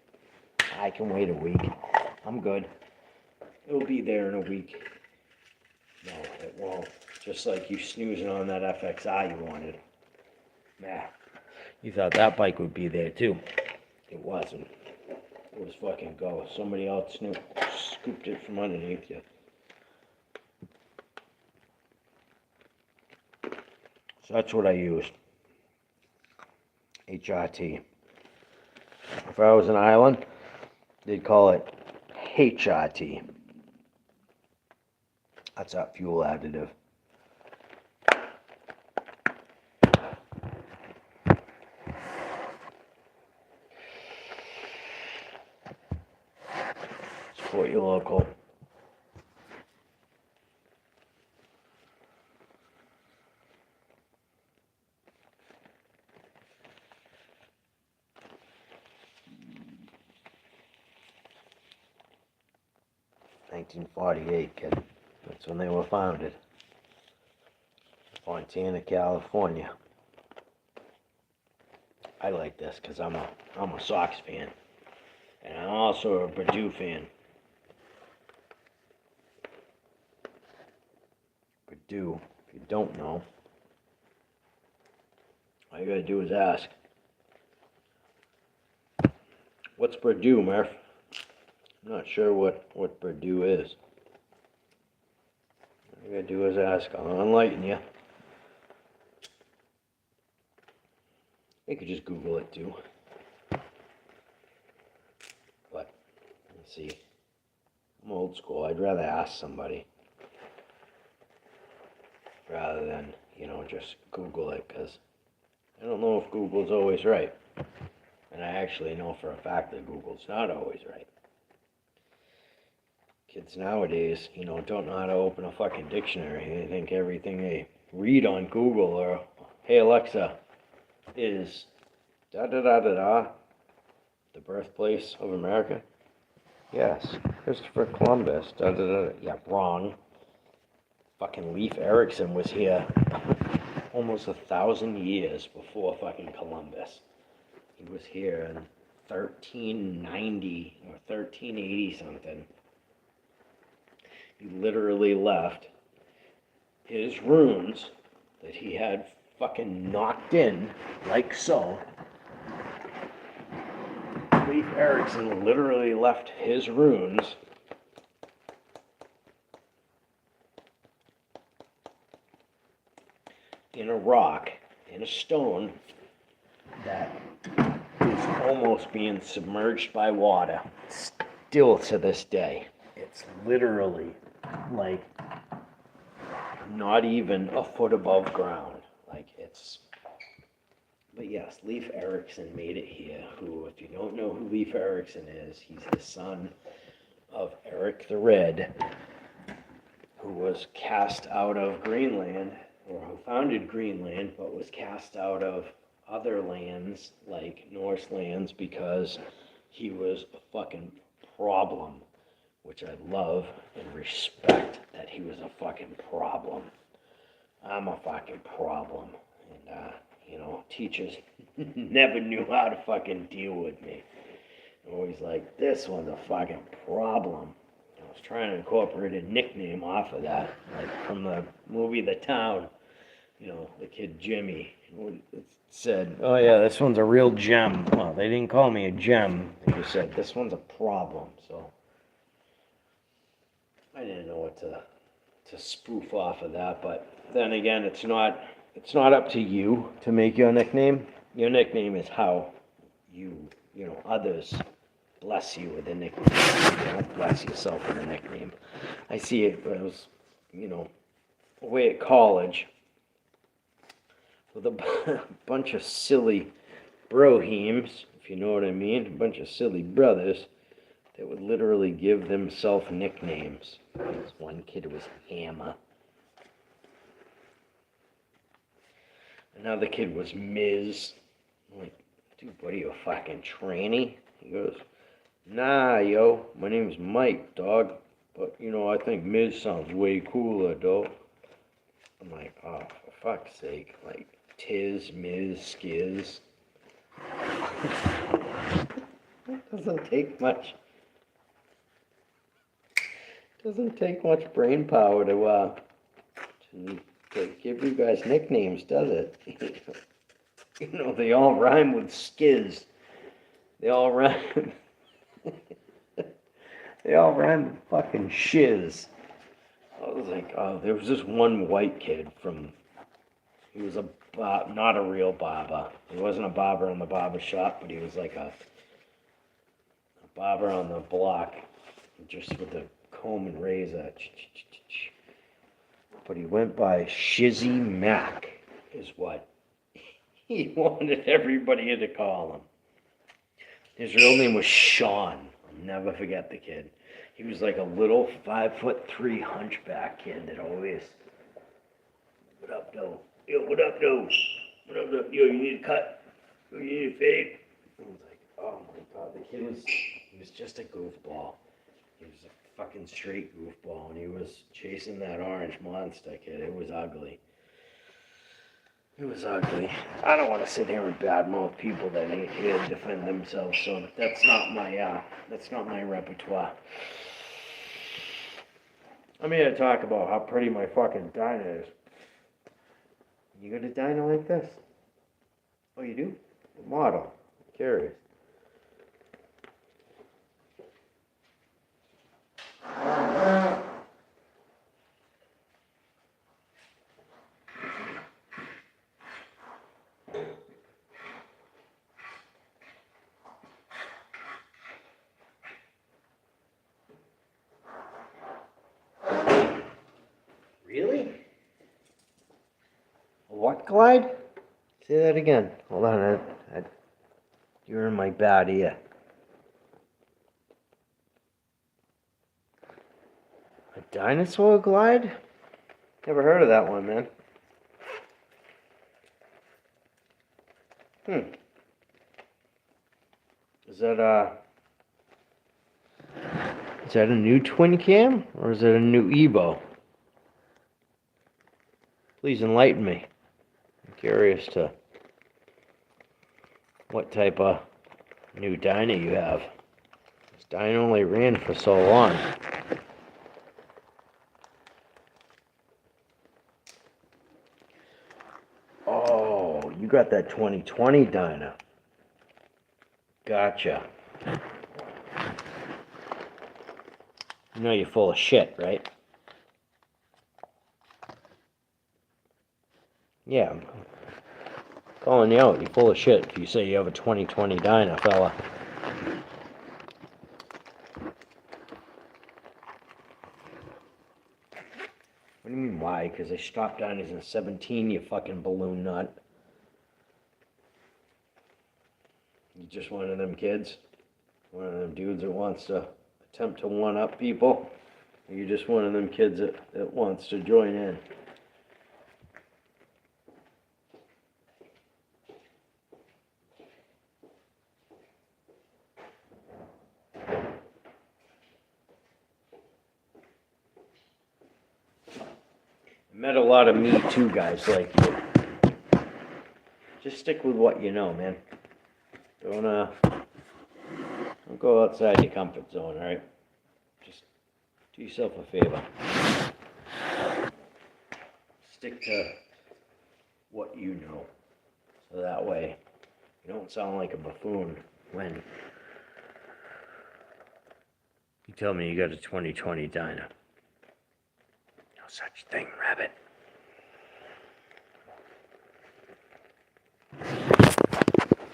I can wait a week, I'm good, it'll be there in a week. No, it won't. Just like you snoozing on that FXI you wanted. Nah, you thought that bike would be there too. It wasn't. It was fucking go. Somebody else scooped it from underneath you. So that's what I used. HRT. If I was an island, they'd call it HRT. That's that fuel additive. Support your local. $1948, kid. That's when they were founded. Fontana, California. I like this because I'm a Sox fan. And I'm also a Purdue fan. Purdue, if you don't know, all you gotta do is ask. What's Purdue, Murph? I'm not sure what Purdue is. All you gotta do is ask. I'll enlighten you. You could just Google it too. But, let's see. I'm old school. I'd rather ask somebody rather than, just Google it, because I don't know if Google's always right. And I actually know for a fact that Google's not always right. Kids nowadays, don't know how to open a fucking dictionary. They think everything they read on Google or, hey Alexa, is da da da da da the birthplace of America? Yes, Christopher Columbus. Da da da. Yeah, wrong. Fucking Leif Erikson was here almost 1,000 years before fucking Columbus. He was here in 1390 or 1380 something. He literally left his runes that he had fucking knocked in like so. Leif Erikson literally left his runes in a rock, in a stone that is almost being submerged by water still to this day. It's literally like not even a foot above ground. But yes, Leif Erikson made it here, who, if you don't know who Leif Erikson is, he's the son of Eric the Red, who was cast out of Greenland, or who founded Greenland, but was cast out of other lands, like Norse lands, because he was a fucking problem, which I love and respect that he was a fucking problem. I'm a fucking problem. And, teachers never knew how to fucking deal with me. Always like, this one's a fucking problem. I was trying to incorporate a nickname off of that, like from the movie The Town. The kid Jimmy said, oh yeah, this one's a real gem. Well, they didn't call me a gem. They just said, this one's a problem. So I didn't know what to spoof off of that. But then again, it's not up to you to make your nickname. Your nickname is how others bless you with a nickname. You don't bless yourself with a nickname. I see it when I was, away at college with a bunch of silly brohemes, if you know what I mean, a bunch of silly brothers that would literally give themselves nicknames. This one kid was Hammer. Another kid was Miz. I'm like, dude, what are you, a fucking tranny? He goes, nah, yo, my name's Mike, dog. But, I think Miz sounds way cooler, though. I'm like, oh, for fuck's sake. Like, Tiz, Miz, Skiz. It doesn't take much brain power to give you guys nicknames, does it? They all rhyme with skiz. They all rhyme. They all rhyme with fucking shiz. I was like, oh, there was this one white kid he was not a real barber. He wasn't a barber in the barber shop, but he was like a barber on the block, just with the comb and razor. But he went by Shizzy Mac, is what he wanted everybody to call him. His real name was Sean. I'll never forget the kid. He was like a little 5'3" hunchback kid that always, what up, though? Yo, what up, though? What up, though? Yo, you need a cut? Yo, you need a fade? I was like, oh my god, the kid was just a goofball. He was a fucking straight goofball, and he was chasing that orange monster kid. It was ugly. It was ugly. I don't want to sit here and badmouth people that ain't here to defend themselves, so that's not my repertoire. I'm here to talk about how pretty my fucking dyna is. You got a dyna like this? Oh, you do? The model. I'm curious. Really? What, Clyde? Say that again. Hold on. You're in my bad ear. Dinosaur glide? Never heard of that one, man. Is that a new twin cam or is it a new Evo? Please enlighten me. I'm curious to what type of new dyna you have. This dyna only ran for so long. Oh, you got that 2020 dyna. Gotcha. You know you're full of shit, right? Yeah, I'm calling you out. You're full of shit if you say you have a 2020 dyna, fella. What do you mean, why? Because they stopped dynas in 17, you fucking balloon nut. You just one of them kids? One of them dudes that wants to attempt to one-up people? Or you just one of them kids that wants to join in? Met a lot of Me Too guys like you. Just stick with what you know, man. Don't go outside your comfort zone, alright? Just do yourself a favor. Stick to what you know. So that way, you don't sound like a buffoon when you tell me you got a 2020 dyna. No such thing, rabbit.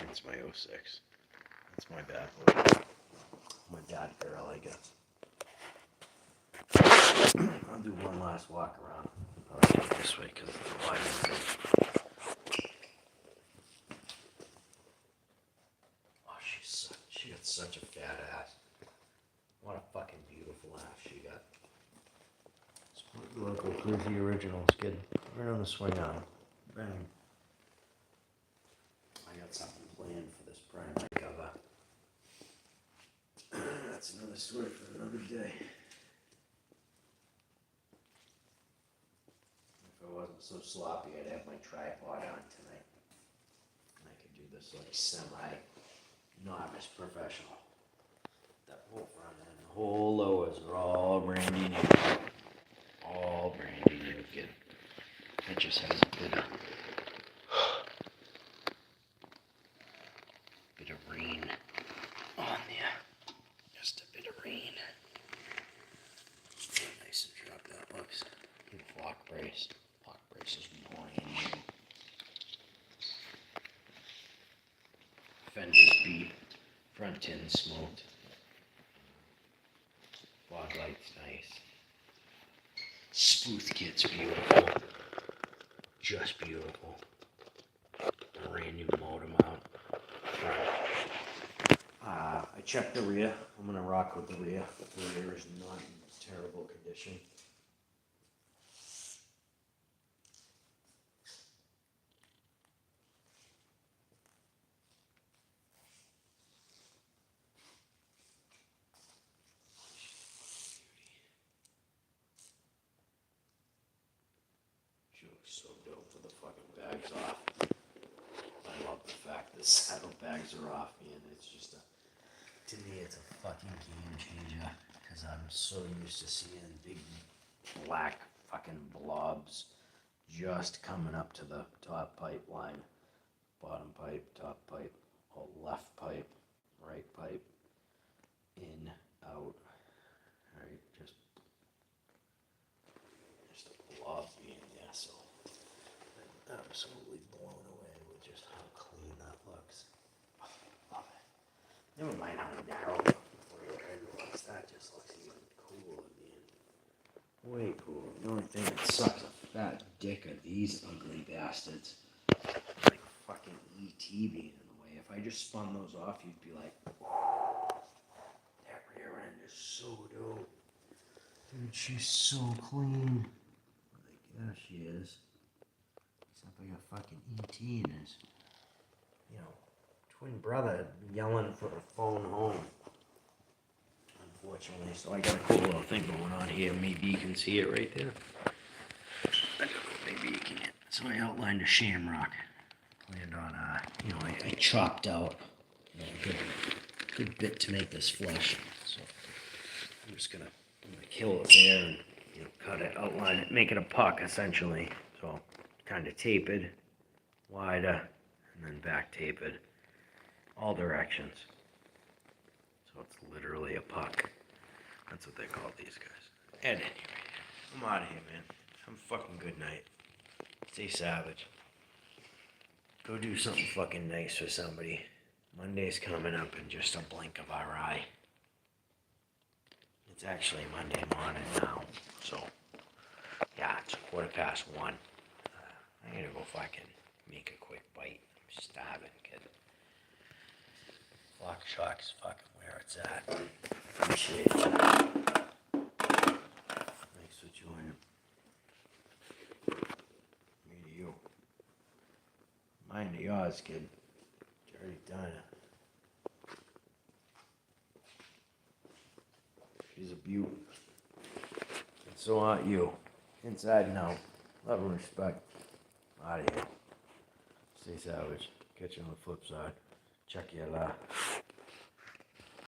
That's my 06. That's my bad boy. My bad girl, I guess. I'll do one last walk around. I'll go this way because of the lighting. Oh, she got such a fat ass. What a fucking beautiful ass she got. Support the local Cruzy Originals, kid. Right on the swing arm. Bang. I got something planned for this primary cover. That's another story for another day. If I wasn't so sloppy, I'd have my tripod on tonight. And I could do this like semi-novice professional. That whole front end, the whole lowers are all brandy new. All brandy new, kid. It just has a bit of rain on there. Just a bit of rain. Nice and drop that looks. Lock brace. Lock brace is brand new. Fenders beat. Front tin smoked. Fog light's nice. Spooth kit's beautiful. Just beautiful. Brand new motor mount. I checked the rear. I'm gonna rock with the rear. The rear is not in terrible condition. She looks so dope with the fucking bags off. I love the fact that saddlebags are off, man. It's just to me, it's a fucking game changer. Because I'm so used to seeing big black fucking blobs just coming up to the top pipeline. Bottom pipe, top pipe, all left pipe, right pipe, in, out. Right, just a blob being there. So I'm absolutely blown away with just how clean that looks. Oh, love it. Never mind how narrow the head looks. That just looks even cooler, man. Way cool. The only thing that sucks a fat dick are these ugly bastards. Like fucking ET being in the way. If I just spun those off, you'd be like, that rear end is so dope. Dude, she's so clean. Like, yeah, she is. Except like a fucking ET in his, you know, twin brother yelling for a phone home. Unfortunately, so I got a cool little thing going on here. Maybe you can see it right there. I don't know, maybe you can. So I outlined a shamrock. Planned on, you know, I chopped out a good bit to make this flush. So I'm just gonna kill it there and, you know, cut it, outline it, make it a puck essentially. So kind of tapered, wider, and then back tapered, all directions. So it's literally a puck. That's what they call these guys. At any rate, I'm out of here, man. Have a fucking good night. Stay savage. Go do something fucking nice for somebody. Monday's coming up in just a blink of our eye. It's actually Monday morning now, so yeah, it's 1:15. I'm gonna go fucking make a quick bite. I'm starving, kid. Flock Shock's fucking where it's at. Appreciate it. Thanks for joining. Me to you. Mine to yours, kid. Dirty Dyna. She's a beaut. And so aren't you. Inside and out. Love and respect. Out of here. Stay savage. Catch you on the flip side. Check your